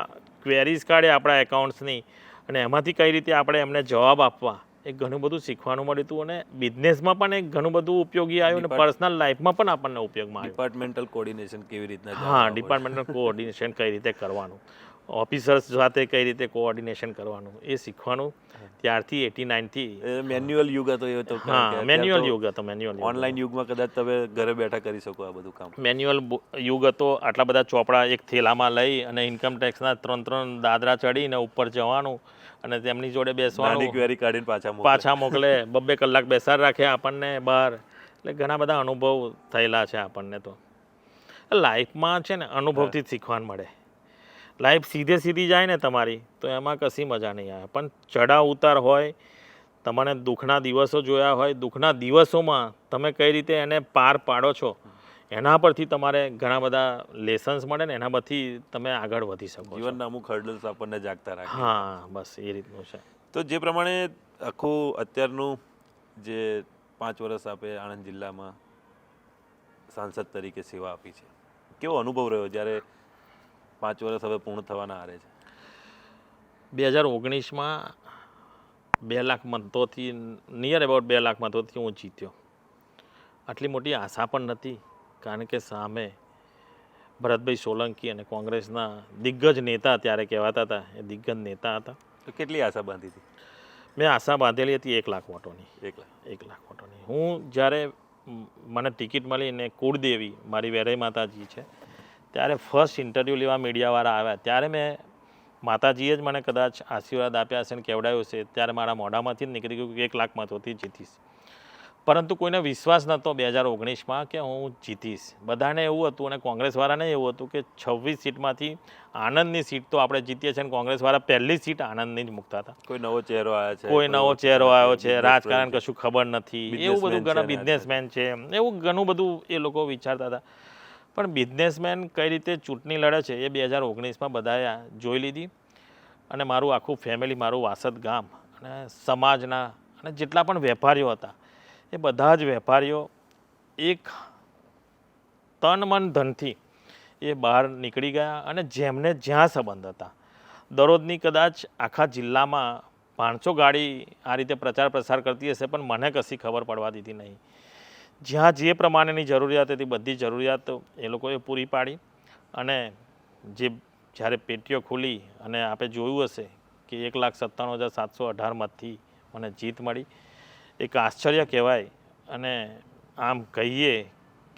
ક્વેરીઝ કાઢે આપણા એકાઉન્ટ્સની અને એમાંથી કઈ રીતે આપણે એમને જવાબ આપવા, એ ઘણું બધું શીખવાનું મળ્યું હતું. અને બિઝનેસમાં પણ એક ઘણું બધું ઉપયોગી આવ્યું અને પર્સનલ લાઈફમાં પણ આપણને ઉપયોગમાં આવ્યું. ડિપાર્ટમેન્ટલ કોઓર્ડિનેશન કેવી રીતના? હા, ડિપાર્ટમેન્ટલ કોઓર્ડિનેશન કઈ રીતે કરવાનું, ઓફિસર્સ સાથે કઈ રીતે કોઓર્ડિનેશન કરવાનું, એ શીખવાનું ત્યારથી 89થી. મેન્યુઅલ યુગ હતો એ તો. હા, મેન્યુઅલ યુગ હતો. મેન્યુઅલ ઓનલાઈન યુગમાં કદાચ તમે ઘરે બેઠા કરી શકો આ બધું કામ. મેન્યુઅલ યુગ હતો. આટલા બધા ચોપડા એક થેલામાં લઈ અને ઇન્કમ ટેક્સના 3 દાદરા ચડીને ઉપર જવાનું અને તેમની જોડે બેસવાનું, ક્વેરી કાઢીને પાછા મોકલે. 2 કલાક બેસાડ રાખે આપણને બહાર. એટલે ઘણા બધા અનુભવ થયેલા છે આપણને. તો લાઈફમાં છે ને અનુભવથી જ શીખવાનું મળે. લાઈફ સીધી જાય ને તમારી તો એમાં કશી મજા નહીં આવે, પણ ચડાવ ઉતાર હોય, તમને દુઃખના દિવસો જોયા હોય, દુઃખના દિવસોમાં તમે કઈ રીતે એને પાર પાડો છો એના પરથી તમારે ઘણા બધા લેસન્સ મળે ને એના પરથી તમે આગળ વધી શકો. જીવનના અમુક હર્ડલ્સ આપણને જાગતા રાખે. હા, બસ એ રીતનું છે. તો જે પ્રમાણે આખું અત્યારનું જે 5 વર્ષ આપે આણંદ જિલ્લામાં સાંસદ તરીકે સેવા આપી છે, કેવો અનુભવ રહ્યો જ્યારે 5 વર્ષ હવે પૂર્ણ થવાના આરે છે? 2019માં 2 લાખ મતોથી, નિયર અબાઉટ 2 લાખ મતોથી હું જીત્યો. આટલી મોટી આશા પણ નથી, કારણ કે સામે ભરતભાઈ સોલંકી અને કોંગ્રેસના દિગ્ગજ નેતા ત્યારે કહેવાતા હતા, એ દિગ્ગજ નેતા હતા. તો કેટલી આશા બાંધી હતી? મેં આશા બાંધેલી હતી 1 લાખ વોટોની. 1 લાખ વોટોની. હું જ્યારે મને ટિકિટ મળી ને કુળદેવી મારી વેરાઈ માતાજી છે ત્યારે ફર્સ્ટ ઇન્ટરવ્યૂ લેવા મીડિયાવાળા આવ્યા ત્યારે મેં માતાજીએ જ મને કદાચ આશીર્વાદ આપ્યા હશે ને કેવડાવ્યું છે ત્યારે મારા મોઢામાંથી જ નીકળી ગયું કે 1 લાખ મતોથી જીતીશ. પરંતુ કોઈને વિશ્વાસ નહોતો 2019માં કે હું જીતીશ. બધાને એવું હતું અને કોંગ્રેસવાળાને એવું હતું કે 26 સીટમાંથી આણંદની સીટ તો આપણે જીતીએ છીએ અને કોંગ્રેસવાળા પહેલી સીટ આણંદની જ મૂકતા હતા. કોઈ નવો ચહેરો આવ્યો છે, કોઈ નવો ચહેરો આવ્યો છે, રાજકારણ કશું ખબર નથી, એવું બધું. ઘણા બિઝનેસમેન છે, એવું ઘણું બધું એ લોકો વિચારતા હતા. પણ બિઝનેસમેન કઈ રીતે ચૂંટણી લડે છે એ 2019માં બધાએ જોઈ લીધી. અને મારું આખું ફેમિલી, મારું વાસદ ગામ અને સમાજના અને જેટલા પણ વેપારીઓ હતા એ બધા જ વેપારીઓ એક તન મન ધનથી એ બહાર નીકળી ગયા અને જેમને જ્યાં સંબંધ હતા દરરોજની કદાચ આખા જિલ્લામાં 500 ગાડી આ રીતે પ્રચાર પ્રસાર કરતી હશે પણ મને કશી ખબર પડવા દીધી નહીં. જ્યાં જે પ્રમાણેની જરૂરિયાત હતી બધી જરૂરિયાત એ લોકોએ પૂરી પાડી અને જે જ્યારે પેટીઓ ખુલી અને આપણે જોયું હશે કે 1,97,718 મતથી મને જીત મળી, એક આશ્ચર્ય કહેવાય. અને આમ કહીએ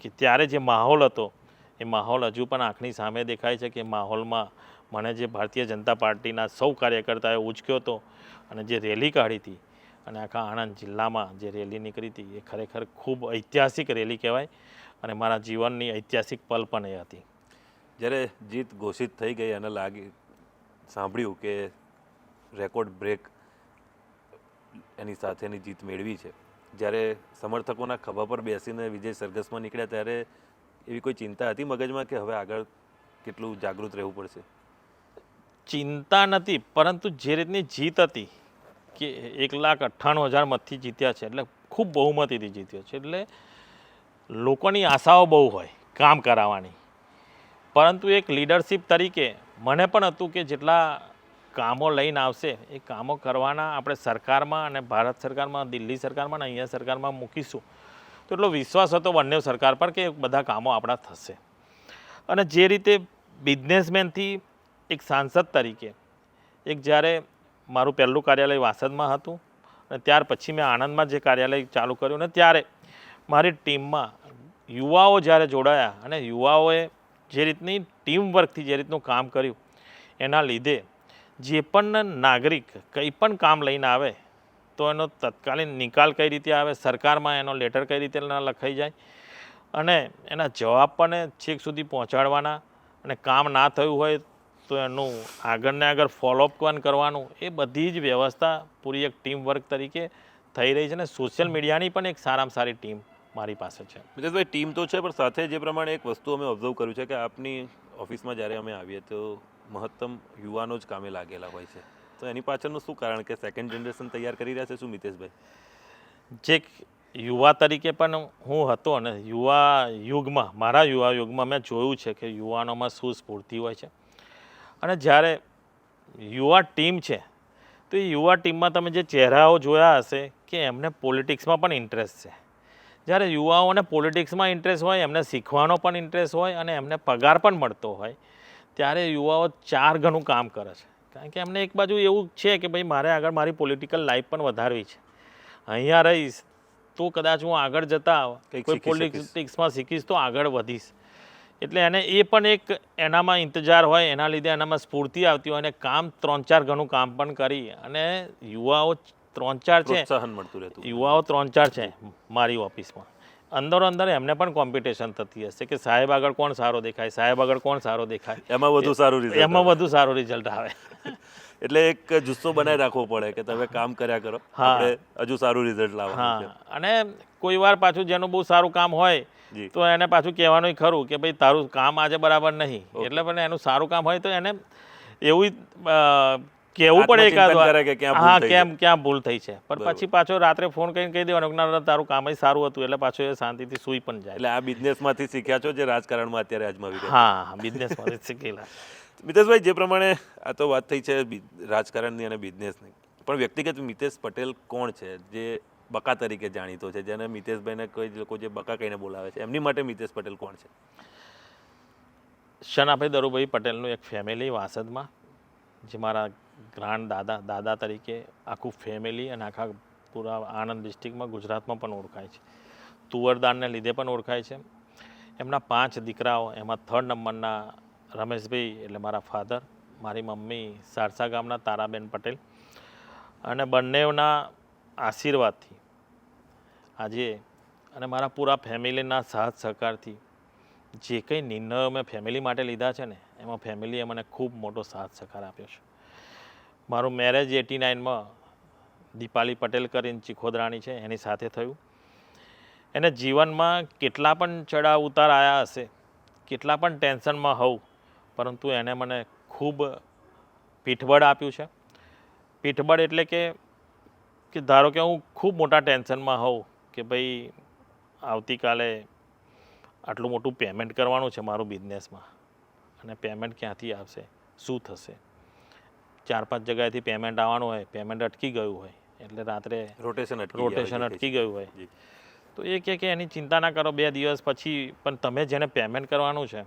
કે ત્યારે જે માહોલ હતો એ માહોલ હજુ પણ આંખની સામે દેખાય છે કે માહોલમાં મને જે ભારતીય જનતા પાર્ટીના સૌ કાર્યકર્તાએ ઉચક્યો હતો અને જે રેલી કાઢી હતી અને આખા આણંદ જિલ્લામાં જે રેલી નીકળી હતી એ ખરેખર ખૂબ ઐતિહાસિક રેલી કહેવાય અને મારા જીવનની ઐતિહાસિક પલ પણ એ હતી. જ્યારે જીત ઘોષિત થઈ ગઈ અને સાંભળ્યું કે રેકોર્ડ બ્રેક એની સાથેની જીત મેળવી છે, જ્યારે સમર્થકોના ખભા પર બેસીને વિજય સરઘસમાં નીકળ્યા ત્યારે એવી કોઈ ચિંતા હતી મગજમાં કે હવે આગળ કેટલું જાગૃત રહેવું પડશે? ચિંતા નથી, પરંતુ જે રીતની જીત હતી કે 1,98,000 મતથી જીત્યા છે એટલે ખૂબ બહુમતીથી જીત્યો છે એટલે લોકોની આશાઓ બહુ હોય કામ કરાવવાની, પરંતુ એક લીડરશિપ તરીકે મને પણ હતું કે જેટલા કામો લઈને આવશે એ કામો કરવાના આપણે સરકારમાં અને ભારત સરકારમાં, દિલ્હી સરકારમાં અને અહીંયા સરકારમાં મૂકીશું તો એટલો વિશ્વાસ હતો બંને સરકાર પર કે બધા કામો આપણા થશે. અને જે રીતે બિઝનેસમેનથી એક સાંસદ તરીકે એક જ્યારે મારું પહેલું કાર્યાલય વાસદમાં હતું અને ત્યાર પછી મેં આણંદમાં જે કાર્યાલય ચાલુ કર્યું ને ત્યારે મારી ટીમમાં યુવાઓ જ્યારે જોડાયા અને યુવાઓએ જે રીતની ટીમ વર્કથી જે રીતનું કામ કર્યું એના લીધે જે પણ નાગરિક કંઈ પણ કામ લઈને આવે તો એનો તત્કાલીન નિકાલ કઈ રીતે આવે, સરકારમાં એનો લેટર કઈ રીતે લખાઈ જાય અને એના જવાબ પણ છેક સુધી પહોંચાડવાના અને કામ ના થયું હોય તો એનું આગળને આગળ ફોલોઅપ પણ કરવાનું, એ બધી જ વ્યવસ્થા પૂરી એક ટીમ વર્ક તરીકે થઈ રહી છે અને સોશિયલ મીડિયાની પણ એક સારામાં સારી ટીમ મારી પાસે છે. મિતેશભાઈ, ટીમ તો છે પણ સાથે જે પ્રમાણે એક વસ્તુ અમે ઓબ્ઝર્વ કર્યું છે કે આપની ઓફિસમાં જ્યારે અમે આવીએ તો મહત્તમ યુવાનો જ કામે લાગેલા હોય છે, તો એની પાછળનું શું કારણ કે સેકન્ડ જનરેશન તૈયાર કરી રહ્યા છે શું મિતેશભાઈ? જે યુવા તરીકે પણ હું હતો અને મારા યુવા યુગમાં મેં જોયું છે કે યુવાનોમાં શું સ્ફૂર્તિ હોય છે અને જ્યારે યુવા ટીમ છે તો એ યુવા ટીમમાં તમે જે ચહેરાઓ જોયા હશે કે એમને પોલિટિક્સમાં પણ ઇન્ટરેસ્ટ છે. જ્યારે યુવાઓને પોલિટિક્સમાં ઇન્ટરેસ્ટ હોય, એમને શીખવાનો પણ ઇન્ટરેસ્ટ હોય અને એમને પગાર પણ મળતો હોય ત્યારે યુવાઓ 4 ગણું કામ કરે છે. કારણ કે એમને એક બાજુ એવું છે કે ભાઈ મારે આગળ મારી પોલિટિકલ લાઈફ પણ વધારવી છે, અહીંયા રહીશ તો કદાચ હું આગળ જતા કોઈ પોલિટિક્સમાં શીખીશ તો આગળ વધીશ. એટલે એને એ પણ એક એનામાં ઇંતજાર હોય, એના લીધે એનામાં સ્ફૂર્તિ આવતી હોય અને કામ 3-4 ગણું કામ પણ કરી અને યુવાઓ 3-4 છે, પ્રોત્સાહન મળતું રહેતું. યુવાઓ 3-4 છે મારી ઓફિસમાં. અંદરો અંદર એમને પણ કોમ્પિટિશન થતી હશે કે સાહેબ આગળ કોણ સારો દેખાય, સાહેબ આગળ કોણ સારો દેખાય, એમાં વધુ સારું રિઝલ્ટ આવે. એટલે એક જુસ્સો બનાવી રાખવો પડે કે તમે કામ કર્યા કરો, આપણે હજુ સારું રિઝલ્ટ લાવવાનું છે. અને કોઈ વાર પાછું જેનું બહુ સારું કામ હોય તો એને પાછું કહેવાનું ખરું કે ભાઈ તારું કામ આજે બરાબર નહીં, એટલે પણ એનું સારું કામ હોય તો એને એવું કહેવું પડે એકાદ વાર ક્યાં ભૂલ થઈ છે, પણ પછી પાછો રાત્રે ફોન કરીને કહી દેવાનું તારું કામ જ સારું હતું એટલે પાછો એ શાંતિથી સૂઈ પણ જાય. એટલે આ બિઝનેસમાંથી શીખ્યા છો જે રાજકારણમાં અત્યારે અજમાવી રહ્યા? હા, બિઝનેસમાંથી શીખેલા. મિતેશભાઈ, જે પ્રમાણે આ તો વાત થઈ છે રાજકારણની અને બિઝનેસની, પણ વ્યક્તિગત મિતેશ પટેલ કોણ છે જે બકા તરીકે જાણીતો છે, જેને મિતેશભાઈને કોઈ લોકો જે બકા કહીને બોલાવે છે, એમની માટે મિતેશ પટેલ કોણ છે? શનાભાઈ દરુભાઈ પટેલનું એક ફેમિલી વાસદમાં, જે મારા ગ્રાન્ડ દાદા તરીકે આખું ફેમિલી અને આખા પૂરા આણંદ ડિસ્ટ્રિક્ટમાં, ગુજરાતમાં પણ ઓળખાય છે. તુવરદાનને લીધે પણ ઓળખાય છે. એમના 5 દીકરાઓ, એમાં 3rd નંબરના રમેશભાઈ એટલે મારા ફાધર, મારી મમ્મી સારસા ગામના તારાબેન પટેલ, અને બંનેના આશીર્વાદથી આજે અને મારા પૂરા ફેમિલીના સાથ સહકારથી જે કંઈ નિર્ણયો મેં ફેમિલી માટે લીધા છે ને એમાં ફેમિલીએ મને ખૂબ મોટો સાથ સહકાર આપ્યો છે. મારું મેરેજ 89માં દીપાલી પટેલ કરીને ચીખોદરાની છે એની સાથે થયું. એને જીવનમાં કેટલા પણ ચડાવ ઉતાર આવ્યા હશે, કેટલા પણ ટેન્શનમાં હોઉં, પરંતુ એને મને ખૂબ પીઠબળ આપ્યું છે. પીઠબળ એટલે કે ધારો કે હું ખૂબ મોટા ટેન્શનમાં હોઉં કે ભાઈ આવતીકાલે આટલું મોટું પેમેન્ટ કરવાનું છે મારું બિઝનેસમાં, અને પેમેન્ટ ક્યાંથી આવશે, શું થશે? 4-5 જગ્યાએથી પેમેન્ટ આવવાનું હોય, પેમેન્ટ અટકી ગયું હોય, એટલે રાત્રે રોટેશન અટકી ગયું હોય, તો એ કહે કે એની ચિંતા ના કરો, 2 દિવસ પછી. પણ તમે જેને પેમેન્ટ કરવાનું છે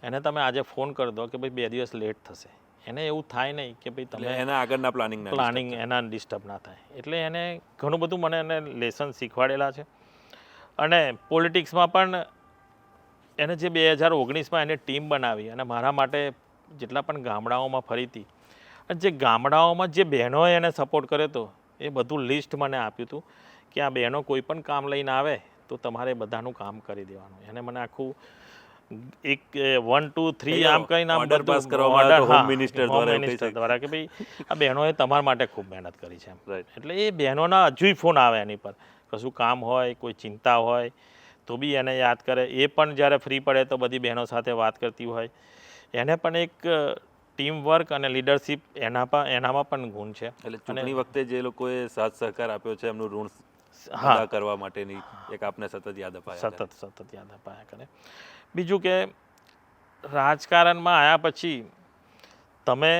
એને તમે આજે ફોન કરી દો કે ભાઈ 2 દિવસ લેટ થશે. એને એવું થાય નહીં કે ભાઈ તમે એના આગળના પ્લાનિંગ એના ડિસ્ટર્બ ના થાય. એટલે એને ઘણું બધું મને એને લેસન શીખવાડેલા છે. અને પોલિટિક્સમાં પણ એને જે 2019માં એને ટીમ બનાવી અને મારા માટે જેટલા પણ ગામડાઓમાં ફરી હતી, અને જે ગામડાઓમાં જે બહેનોએ એને સપોર્ટ કર્યો હતો એ બધું લિસ્ટ મને આપ્યું હતું કે આ બહેનો કોઈ પણ કામ લઈને આવે તો તમારે બધાનું કામ કરી દેવાનું. એને મને આખું 1 2 3 આમ કહીને ઓર્ડર પાસ કરવામાં આવ્યો હોમ મિનિસ્ટર દ્વારા કે ભાઈ આ બહેનોએ તમારા માટે ખૂબ મહેનત કરી છે એમ. એટલે એ બહેનોના હજુય ફોન આવે એની પર, કશું કામ હોય, કોઈ ચિંતા હોય તો બી એને યાદ કરે. એ પણ જ્યારે ફ્રી પડે તો બધી બહેનો સાથે વાત કરતી હોય. એને પણ એક ટીમ વર્ક અને લીડરશિપ એનામાં પણ ગુણ છે. એટલે ચૂંટણી વખતે જે લોકોએ સાથ સહકાર આપ્યો છે એમનું ઋણ અદા કરવા માટેની એક આપને સતત યાદ અપાયા સતત યાદ અપાયા કરે. બીજું કે રાજકારણમાં આવ્યા પછી તમે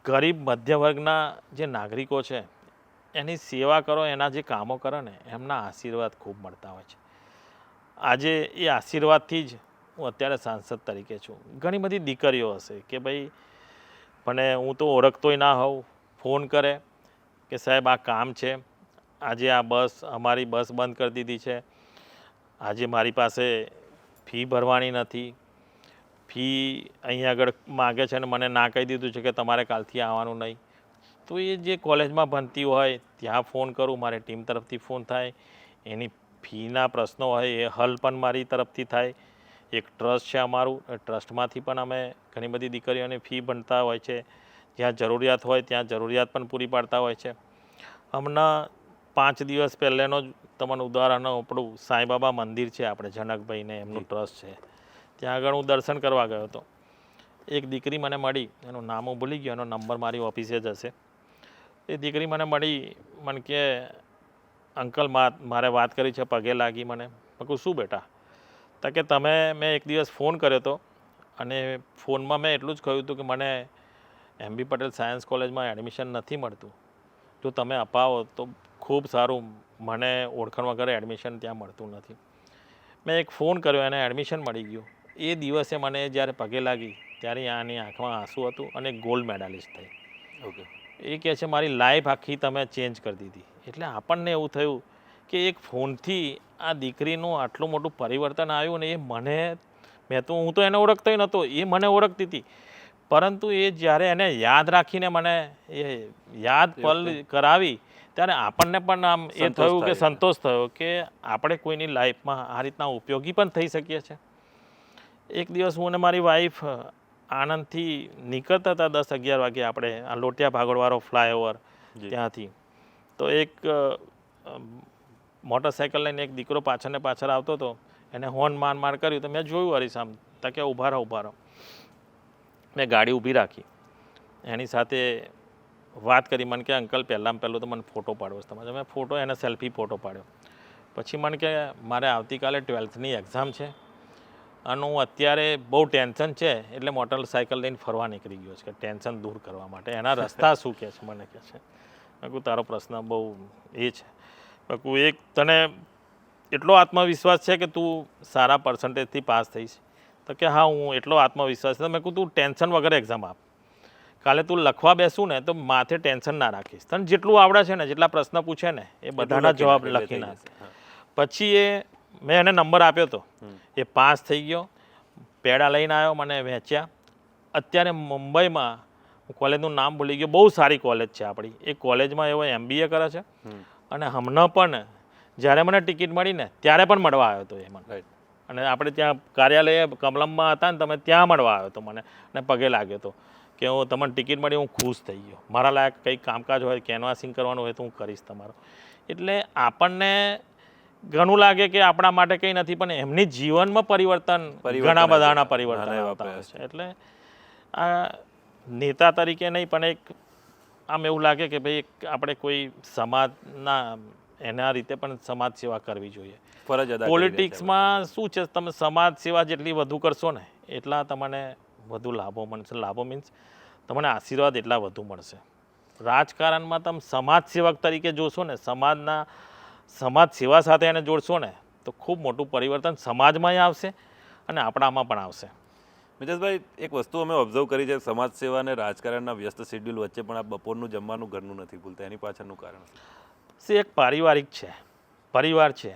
ગરીબ મધ્ય વર્ગના જે નાગરિકો છે એની સેવા કરો, એના જે કામો કરો ને એમના આશીર્વાદ ખૂબ મળતા હોય છે. આજે એ આશીર્વાદથી જ હું અત્યારે સાંસદ તરીકે છું. ઘણી બધી દીકરીઓ હશે કે ભાઈ મને હું તો ઓળખતોય ના હોઉં, ફોન કરે કે સાહેબ આ કામ છે, આજે આ અમારી બસ બંધ કરી દીધી છે, આજે મારી પાસે ફી ભરવાની નથી, ફી અહીંયા આગળ માગે છે અને મને ના કહી દીધું છે કે તમારે કાલથી આવવાનું નહીં. તો એ જે કોલેજમાં ભણતી હોય ત્યાં ફોન કરું, મારે ટીમ તરફથી ફોન થાય, એની ફીના પ્રશ્નો હોય એ હલ પણ મારી તરફથી થાય. એક ટ્રસ્ટ છે અમારું, એ ટ્રસ્ટમાંથી પણ અમે ઘણી બધી દીકરીઓને ફી ભણતા હોય છે. જ્યાં જરૂરિયાત હોય ત્યાં જરૂરિયાત પણ પૂરી પાડતા હોય છે. હમણાં 5 દિવસ પહેલાંનો જ તમને ઉદાહરણ આપણું સાંઈબાબા મંદિર છે, આપણે જનકભાઈને એમનું ટ્રસ્ટ છે, ત્યાં આગળ હું દર્શન કરવા ગયો હતો. એક દીકરી મને મળી, એનું નામ હું ભૂલી ગયો, એનો નંબર મારી ઓફિસે જ હશે. એ દીકરી મને મળી, મને કે અંકલ મારે વાત કરી છે, પગે લાગી મને. મેં કહું શું બેટા? તો કે મેં એક દિવસ ફોન કર્યો હતો અને ફોનમાં મેં એટલું જ કહ્યું હતું કે મને MB પટેલ સાયન્સ કોલેજમાં એડમિશન નથી મળતું, જો તમે અપાવો તો ખૂબ સારું, મને ઓળખાણ વગર એડમિશન ત્યાં મળતું નથી. મેં એક ફોન કર્યો, એને એડમિશન મળી ગયું. એ દિવસે મને જ્યારે પગે લાગી ત્યારે આની આંખમાં આંસુ હતું અને ગોલ્ડ મેડાલિસ્ટ થઈ. ઓકે. એ કહે છે મારી લાઈફ આખી તમે ચેન્જ કરી દીધી. એટલે આપણને એવું થયું કે એક ફોનથી આ દીકરીનું આટલું મોટું પરિવર્તન આવ્યું ને એ હું તો એને ઓળખતો નહોતો, એ મને ઓળખતી હતી. પરંતુ એ જ્યારે એને યાદ રાખીને મને એ યાદ પલ કરાવી ત્યારે આપણને પણ આમ એ થયું કે સંતોષ થયો કે આપણે કોઈની લાઈફમાં આ રીતના ઉપયોગી પણ થઈ શકીએ છીએ. એક દિવસ હું અને મારી વાઈફ આણંદથી નીકળતા હતા 10-11 વાગે, આપણે આ લોટિયા ભાગોળવાળો ફ્લાયઓવર ત્યાંથી. તો એક મોટરસાઇકલ લઈને એક દીકરો પાછળ આવતો હતો, એને હોર્ન માર કર્યું તો મેં જોયું હરીસામ, તો કે ઊભા રહો. મેં ગાડી ઊભી રાખી, એની સાથે વાત કરી. મને કે અંકલ પહેલું તો મને ફોટો પાડવો છે તમારે. મેં એને સેલ્ફી ફોટો પાડ્યો. પછી મને કે મારે આવતીકાલે 12થની એક્ઝામ છે અને હું અત્યારે બહુ ટેન્શન છે એટલે મોટરસાઇકલ લઈને ફરવા નીકળી ગયો છે કે ટેન્શન દૂર કરવા માટે. એના રસ્તા શું કહે છે મને કહે છે. મેં કહું તારો પ્રશ્ન બહુ એ છે. મેં કહું એક તને એટલો આત્મવિશ્વાસ છે કે તું સારા પર્સન્ટેજથી પાસ થઈશ? તો કે હા, હું એટલો આત્મવિશ્વાસ છે. મેં કહું તું ટેન્શન વગર એક્ઝામ આપ, કાલે તું લખવા બેસું ને તો માથે ટેન્શન ના રાખીશ. તને જેટલું આવડે છે ને, જેટલા પ્રશ્ન પૂછે ને એ બધાના જવાબ લખીને આપ. પછી મેં એને નંબર આપ્યો હતો, એ પાસ થઈ ગયો, પેડા લઈને આવ્યો, મને વેચ્યા. અત્યારે મુંબઈમાં, હું કોલેજનું નામ ભૂલી ગયો, બહુ સારી કોલેજ છે આપણી, એ કોલેજમાં એવો MBA કરે છે. અને હમણાં પણ જ્યારે મને ટિકિટ મળી ને ત્યારે પણ મળવા આવ્યો હતો એ મને. અને આપણે ત્યાં કાર્યાલય કમલમમાં હતા ને, તમે ત્યાં મળવા આવ્યો હતો મને અને પગે લાગ્યો હતો કે હું તમને ટિકિટ મળી, હું ખુશ થઈ ગયો. મારા લાયક કંઈક કામકાજ હોય, કેનવાસિંગ કરવાનું હોય તો હું કરીશ તમારું. એટલે આપણને ઘણું લાગે કે આપણા માટે કંઈ નથી, પણ એમની જીવનમાં પરિવર્તન ઘણા બધાના પરિવર્તન આવતા હોય છે. એટલે આ નેતા તરીકે નહીં, પણ એક આમ એવું લાગે કે ભાઈ આપણે કોઈ સમાજના એના રીતે પણ સમાજ સેવા કરવી જોઈએ. ફરજ અદા કરી રહ્યા છે. પોલિટિક્સમાં શું છે, તમે સમાજ સેવા જેટલી વધુ કરશો ને એટલા તમને વધુ લાભો મળશે. લાભો મીન્સ તમને આશીર્વાદ એટલા વધુ મળશે. રાજકારણમાં તમે સમાજ સેવક તરીકે જોશો ને, સમાજ સેવા સાથે એને જોડશો ને તો ખૂબ મોટું પરિવર્તન સમાજમાં આવશે અને આપણામાં પણ આવશે. મિતેશભાઈ, એક વસ્તુ અમે ઓબ્ઝર્વ કરી છે, સમાજ સેવા અને રાજકારણના વ્યસ્ત શેડ્યુલ વચ્ચે પણ આ બપોરનું જમવાનું ઘરનું નથી ભૂલતા. એની પાછળનું કારણ સે એક પારિવારિક છે, પરિવાર છે.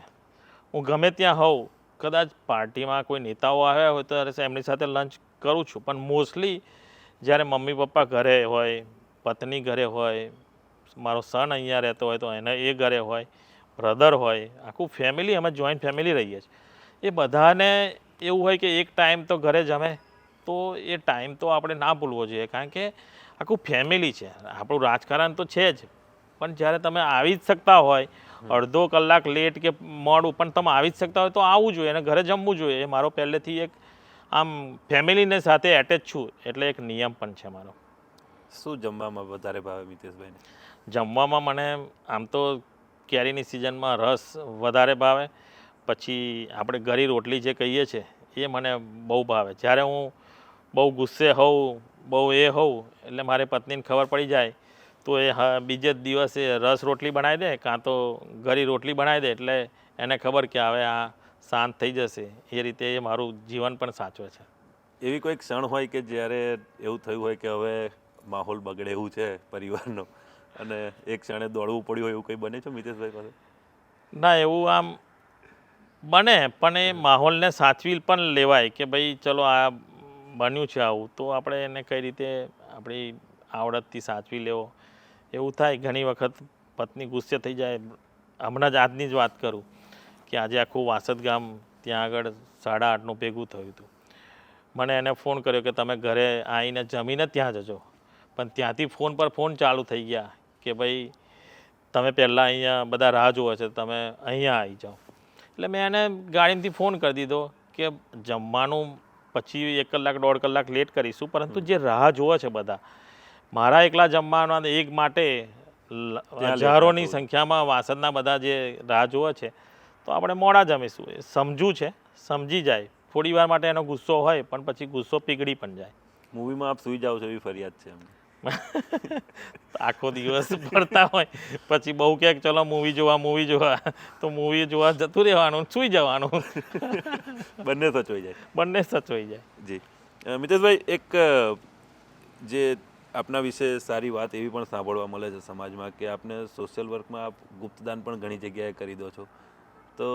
હું ગમે ત્યાં હોઉં, કદાચ પાર્ટીમાં કોઈ નેતાઓ આવ્યા હોય તો એમની સાથે લંચ કરું છું, પણ મોસ્ટલી જ્યારે મમ્મી પપ્પા ઘરે હોય, પત્ની ઘરે હોય, મારો સન અહીંયા રહેતો હોય તો એ ઘરે હોય, બ્રધર હોય, આખું ફેમિલી, અમે જોઈન્ટ ફેમિલી રહીએ છીએ. એ બધાને એવું હોય કે એક ટાઈમ તો ઘરે જમે, તો એ ટાઈમ તો આપણે ના ભૂલવો જોઈએ, કારણ કે આખું ફેમિલી છે. આપણું રાજકારણ તો છે જ, પણ જ્યારે તમે આવી જ શકતા હોય, અડધો કલાક લેટ કે મોડું પણ તમે આવી જ શકતા હોય તો આવવું જોઈએ અને ઘરે જમવું જોઈએ. એ મારો પહેલેથી એક આમ ફેમિલીને સાથે એટેચ છું એટલે એક નિયમ પણ છે મારો. શું જમવામાં વધારે ભાવે મિતેશભાઈને? જમવામાં મને આમ તો કેરીની સિઝનમાં રસ વધારે ભાવે, પછી આપણે ગળી રોટલી જે કહીએ છીએ એ મને બહુ ભાવે. જ્યારે હું બહુ ગુસ્સે હોઉં, બહુ એ હોઉં, એટલે મારી પત્નીને ખબર પડી જાય તો એ બીજે જ દિવસે રસ રોટલી બનાવી દે કાં તો ગળી રોટલી બનાવી દે, એટલે એને ખબર કે હવે આ શાંત થઈ જશે. એ રીતે એ મારું જીવન પણ સાચવે છે. એવી કોઈ ક્ષણ હોય કે જ્યારે એવું થયું હોય કે હવે માહોલ બગડે એવું છે પરિવારનો અને એક ક્ષણે દોડવું પડ્યું હોય, એવું કંઈ બને છે મિતેશભાઈ પાસે? ના, એવું આમ બને, પણ એ માહોલને સાચવી પણ લેવાય કે ભાઈ ચલો આ બન્યું છે આવું, તો આપણે એને કઈ રીતે આપણી આવડતથી સાચવી લેવો એવું થાય. ઘણી વખત પત્ની ગુસ્સે થઈ જાય. હમણાં જ આજની જ વાત કરું કે આજે આખું વાસદ ગામ ત્યાં આગળ 8:30નું ભેગું થયું હતું. મને એને ફોન કર્યો કે તમે ઘરે આવીને જમીને ત્યાં જજો, પણ ત્યાંથી ફોન પર ફોન ચાલુ થઈ ગયા કે ભાઈ તમે પહેલાં અહીંયા બધા રાહ જુઓ છો, તમે અહીંયા આવી જાઓ. એટલે મેં એને ગાડીમાંથી ફોન કરી દીધો કે જમવાનું પછી 1 કલાક 1.5 કલાક લેટ કરીશું, પરંતુ જે રાહ જુએ છે બધા, મારા એકલા જમવાના એક માટે હજારોની સંખ્યામાં વાસદના બધા જે રાહ જુએ છે, તો આપણે મોડા જમીશું. એ સમજવું છે, સમજી જાય. થોડી વાર માટે એનો ગુસ્સો હોય પણ પછી ગુસ્સો પીગળી પણ જાય. મૂવીમાં આપ સૂઈ જાઓ છો એવી ફરિયાદ છે એમ? આખો દિવસ પડતા હોય પછી બહુ ક્યાંક ચલો મૂવી જોવા, તો મૂવી જોવા જતું રહેવાનું, સૂઈ જવાનું. બંને સચવાઈ જાય. બંને સચવાઈ જાય. જી મિતેશભાઈ, એક જે આપના વિશે સારી વાત એવી પણ સાંભળવા મળે છે સમાજમાં કે આપને સોશિયલ વર્કમાં આપ ગુપ્તદાન પણ ઘણી જગ્યાએ કરી દો છો, તો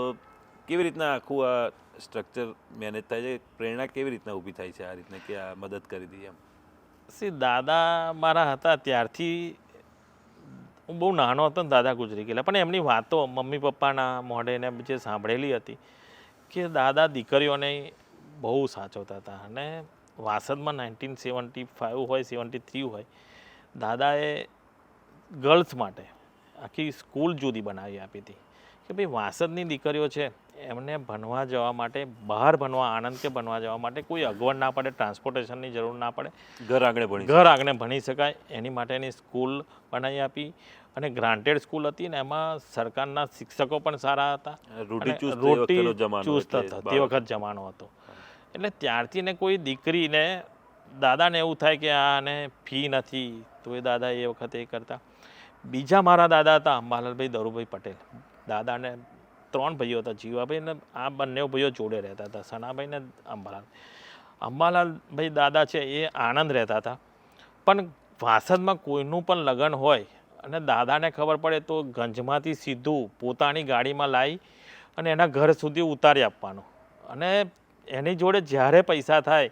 કેવી રીતના આખું આ સ્ટ્રક્ચર મેનેજ થાય છે? પ્રેરણા કેવી રીતના ઊભી થાય છે આ રીતના કે આ મદદ કરી દઈએ એમ? દાદા મારા હતા ત્યારથી, હું બહુ નાનો હતો ને દાદા ગુજરી ગયેલા, પણ એમની વાતો મમ્મી પપ્પાના મોઢે ને જે સાંભળેલી હતી કે દાદા દીકરીઓને બહુ સાચવતા હતા. અને વાસદમાં 1975 હોય 73 હોય, દાદાએ ગર્લ્સ માટે આખી સ્કૂલ જુદી બનાવી આપી હતી કે ભાઈ વાસદની દીકરીઓ છે એમને ભણવા જવા માટે, બહાર ભણવા, આણંદ કે ભણવા જવા માટે કોઈ અગવડ ના પડે, ટ્રાન્સપોર્ટેશનની જરૂર ના પડે, ઘર આંગણે ભણી શકાય એની માટેની સ્કૂલ બનાવી આપી. અને ગ્રાન્ટેડ સ્કૂલ હતી ને એમાં સરકારના શિક્ષકો પણ સારા હતા, ચુસ્ત હતા, તે વખત જમાનો હતો. એટલે ત્યારથી ને કોઈ દીકરીને, દાદાને એવું થાય કે આને ફી નથી, તો એ દાદા એ વખતે એ કરતા. બીજા મારા દાદા હતા અંબાલાલભાઈ દરુભાઈ પટેલ. દાદાને 3 ભાઈઓ હતા, જીવાભાઈ ને આ બંને ભાઈઓ જોડે રહેતા હતા, સનાભાઈ ને અંબાલાલ. અંબાલાલભાઈ દાદા છે એ આણંદ રહેતા હતા, પણ વાસદમાં કોઈનું પણ લગ્ન હોય અને દાદાને ખબર પડે તો ગંજમાંથી સીધું પોતાની ગાડીમાં લાવી અને એના ઘર સુધી ઉતારી આપવાનું. અને એની જોડે જ્યારે પૈસા થાય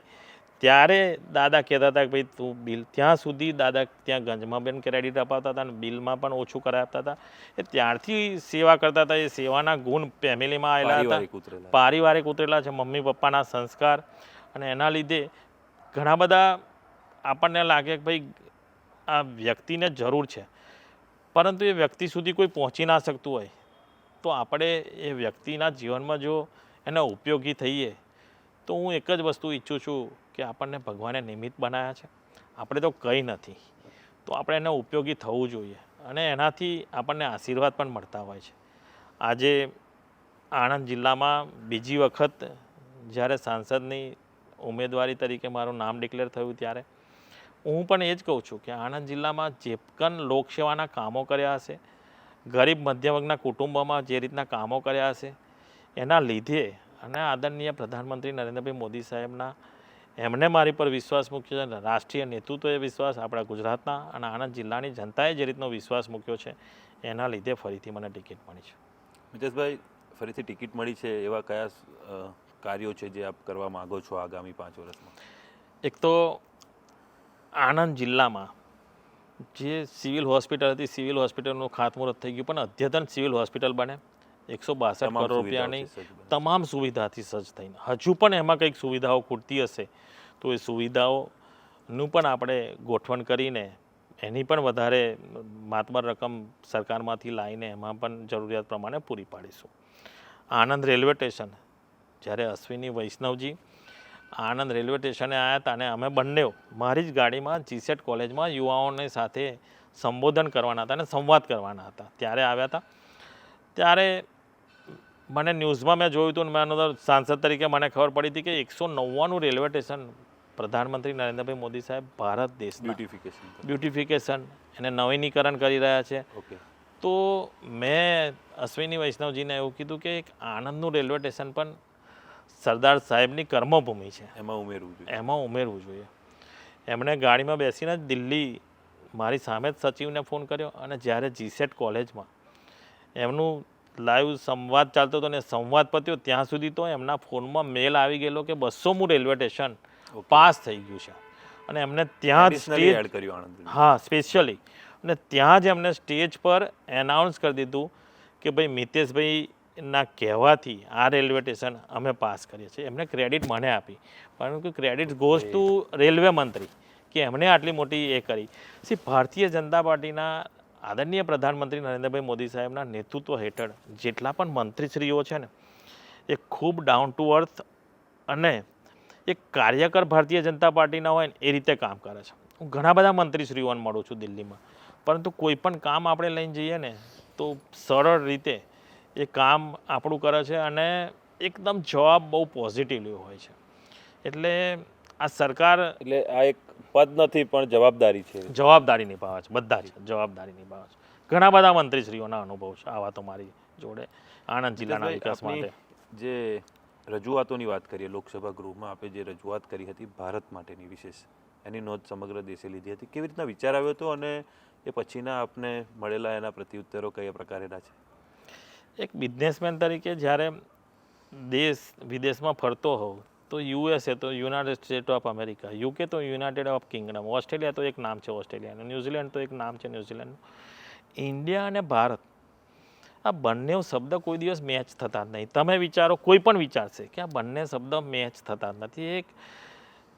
ત્યારે દાદા કહેતા હતા કે ભાઈ તું બિલ, ત્યાં સુધી દાદા ત્યાં ગંજમાં બેન ક્રેડિટ અપાવતા હતા અને બિલમાં પણ ઓછું કરાવી આપતા હતા. એ ત્યારથી સેવા કરતા હતા. એ સેવાના ગુણ ફેમિલીમાં આવેલા હતા, પારિવારિક ઉતરેલા છે, મમ્મી પપ્પાના સંસ્કાર. અને એના લીધે ઘણા બધા આપણને લાગે કે ભાઈ આ વ્યક્તિને જરૂર છે, પરંતુ એ વ્યક્તિ સુધી કોઈ પહોંચી ના શકતું હોય તો આપણે એ વ્યક્તિના જીવનમાં જો એના ઉપયોગી થઈએ તો હું એક જ વસ્તુ ઈચ્છું છું કે આપણને ભગવાને નિમિત્ત બનાવ્યા છે, આપણે તો કંઈ નથી, તો આપણે એને ઉપયોગી થવું જોઈએ અને એનાથી આપણને આશીર્વાદ પણ મળતા હોય છે. આજે આણંદ જિલ્લામાં બીજી વખત જ્યારે સાંસદની ઉમેદવારી તરીકે મારું નામ ડિક્લેર થયું ત્યારે હું પણ એ જ કહું છું કે આણંદ જિલ્લામાં જે પણ લોકસેવાના કામો કર્યા હશે, ગરીબ મધ્યમ વર્ગના કુટુંબોમાં જે રીતના કામો કર્યા હશે, એના લીધે અને આદરણીય પ્રધાનમંત્રી નરેન્દ્રભાઈ મોદી સાહેબના એમણે મારી પર વિશ્વાસ મૂક્યો છે, રાષ્ટ્રીય નેતૃત્વએ વિશ્વાસ, આપણા ગુજરાતના અને આણંદ જિલ્લાની જનતાએ જે રીતનો વિશ્વાસ મૂક્યો છે એના લીધે ફરીથી મને ટિકિટ મળી છે. મિતેશભાઈ, ફરીથી ટિકિટ મળી છે, એવા કયા કાર્યો છે જે આપ કરવા માગો છો આગામી 5 વર્ષમાં? એક તો આણંદ જિલ્લામાં જે સિવિલ હોસ્પિટલ હતી, સિવિલ હોસ્પિટલનું ખાતમુહૂર્ત થઈ ગયું, પણ અદ્યતન સિવિલ હોસ્પિટલ બને 162 કરોડ રૂપિયાની તમામ સુવિધાથી સજ્જ થઈને. હજુ પણ એમાં કંઈક સુવિધાઓ ખૂટતી હશે તો એ સુવિધાઓનું પણ આપણે ગોઠવણ કરીને એની પણ વધારે માતબર રકમ સરકારમાંથી લાવીને એમાં પણ જરૂરિયાત પ્રમાણે પૂરી પાડીશું. આણંદ રેલવે સ્ટેશન, જ્યારે અશ્વિની વૈષ્ણવજી આણંદ રેલવે સ્ટેશને આવ્યા હતા અને અમે બંને મારી જ ગાડીમાં જીસેટ કોલેજમાં યુવાઓની સાથે સંબોધન કરવાના હતા અને સંવાદ કરવાના હતા ત્યારે આવ્યા હતા. ત્યારે મને ન્યૂઝમાં મેં જોયું હતું અને મેં સાંસદ તરીકે મને ખબર પડી હતી કે 199 રેલવે સ્ટેશન પ્રધાનમંત્રી નરેન્દ્રભાઈ મોદી સાહેબ ભારત દેશના બ્યુટિફિકેશન એને નવીનીકરણ કરી રહ્યા છે. તો મેં અશ્વિની વૈષ્ણવજીને એવું કીધું કે એક આણંદનું રેલવે સ્ટેશન પણ સરદાર સાહેબની કર્મભૂમિ છે, એમાં ઉમેરવું જોઈએ. એમણે ગાડીમાં બેસીને જ દિલ્હી મારી સામે જ સચિવને ફોન કર્યો અને જ્યારે જીસેટ કોલેજમાં એમનું લાઈવ સંવાદ ચાલતો હતો ને સંવાદ પત્યો ત્યાં સુધી તો એમના ફોનમાં મેલ આવી ગયેલો કે 200મું રેલવે સ્ટેશન પાસ થઈ ગયું છે અને એમને ત્યાં જ સ્ટેજ કર્યું. હા, સ્પેશિયલી. અને ત્યાં જ એમને સ્ટેજ પર એનાઉન્સ કરી દીધું કે ભાઈ મિતેશભાઈના કહેવાથી આ રેલવે સ્ટેશન અમે પાસ કરીએ છીએ. એમને ક્રેડિટ મને આપી, પરંતુ ક્રેડિટ ગોઝ ટુ રેલવે મંત્રી કે એમણે આટલી મોટી એ કરી. ભારતીય જનતા પાર્ટીના આદરણીય પ્રધાનમંત્રી નરેન્દ્રભાઈ મોદી સાહેબના નેતૃત્વ હેઠળ જેટલા પણ મંત્રીશ્રીઓ છે ને એ ખૂબ ડાઉન ટુ અર્થ અને એક કાર્યકર ભારતીય જનતા પાર્ટીના હોય ને એ રીતે કામ કરે છે. હું ઘણા બધા મંત્રીશ્રીઓને મળું છું દિલ્હીમાં, પરંતુ કોઈ પણ કામ આપણે લઈને જઈએ ને તો સરળ રીતે એ કામ આપણું કરે છે અને એકદમ જવાબ બહુ પોઝિટિવલી હોય છે. એટલે આ સરકાર એટલે આ એક પદ નથી પણ જવાબદારી છે. જવાબદારી નિભાવે છે, બધા જ જવાબદારી નિભાવે છે. ઘણા બધા મંત્રીશ્રીઓના અનુભવ છે આવા તો મારી જોડે આણંદ જિલ્લાના વિકાસ માટે. જે રજૂઆતોની વાત કરીએ, લોકસભા ગૃહમાં આપે જે રજૂઆત કરી હતી ભારત માટેની વિશેષ, એની નોંધ સમગ્ર દેશે લીધી હતી. કેવી રીતના વિચાર આવ્યો હતો અને એ પછીના આપને મળેલા એના પ્રત્યુત્તરો કયા પ્રકારેના છે? એક બિઝનેસમેન તરીકે જ્યારે દેશ વિદેશમાં ફરતો હોઉં તો યુએસએ તો United state of America, UK તો યુનાઇટેડ ઓફ કિંગડમ, ઓસ્ટ્રેલિયા તો એક નામ છે ઓસ્ટ્રેલિયાનું, ન્યૂઝીલેન્ડ તો એક નામ છે ન્યૂઝીલેન્ડનું. ઇન્ડિયા અને ભારત આ બંને શબ્દ કોઈ દિવસ મેચ થતા જ નહીં. તમે વિચારો, કોઈ પણ વિચારશે કે આ બંને શબ્દ મેચ થતા જ નથી. એક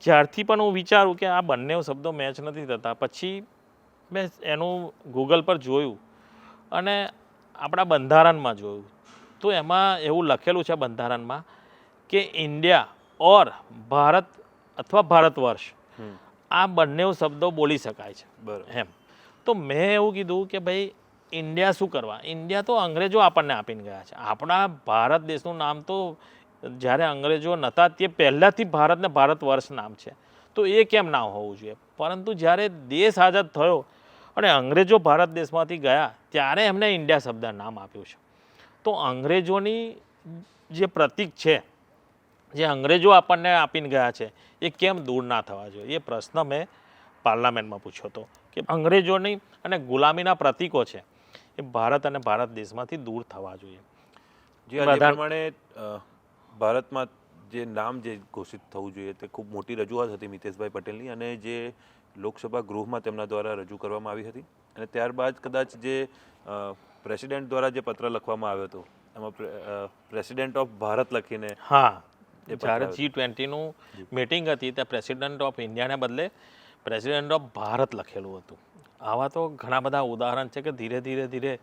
જ્યારથી પણ હું વિચારું કે આ બંને શબ્દો મેચ નથી થતા, પછી મેં એનું ગૂગલ પર જોયું અને આપણા બંધારણમાં જોયું તો એમાં એવું લખેલું છે બંધારણમાં કે ઇન્ડિયા ઓર ભારત અથવા ભારત વર્ષ આ બંને શબ્દો બોલી શકાય છે એમ. તો મેં એવું કીધું કે ભાઈ ઇન્ડિયા શું કરવા? ઇન્ડિયા તો અંગ્રેજો આપણને આપીને ગયા છે. આપણા ભારત દેશનું નામ તો જ્યારે અંગ્રેજો નહોતા તે પહેલાંથી ભારતને ભારત વર્ષ નામ છે, તો એ કેમ ના હોવું જોઈએ? પરંતુ જ્યારે દેશ આઝાદ થયો અને અંગ્રેજો ભારત દેશમાંથી ગયા ત્યારે એમને ઇન્ડિયા શબ્દ નામ આપ્યું છે. તો અંગ્રેજોની જે પ્રતીક છે, જે અંગ્રેજો આપણને આપીને ગયા છે, એ કેમ દૂર ના થવા જોઈએ? એ પ્રશ્ન મેં પાર્લામેન્ટમાં પૂછ્યો હતો કે અંગ્રેજોની અને ગુલામીના પ્રતીકો છે એ ભારત અને ભારત દેશમાંથી દૂર થવા જોઈએ. જે પ્રમાણે ભારતમાં જે નામ જે ઘોષિત થવું જોઈએ તે ખૂબ મોટી રજૂઆત હતી મિતેશભાઈ પટેલની, અને જે લોકસભા ગૃહમાં તેમના દ્વારા રજૂ કરવામાં આવી હતી. અને ત્યારબાદ કદાચ જે પ્રેસિડેન્ટ દ્વારા જે પત્ર લખવામાં આવ્યો હતો એમાં પ્રેસિડેન્ટ ઓફ ભારત લખીને, હા, જ્યારે G20નું મિટિંગ હતી ત્યાં પ્રેસિડેન્ટ ઓફ ઇન્ડિયાને બદલે પ્રેસિડેન્ટ ઓફ ભારત લખેલું હતું. આવા તો ઘણા બધા ઉદાહરણ છે કે ધીરે ધીરે ધીરે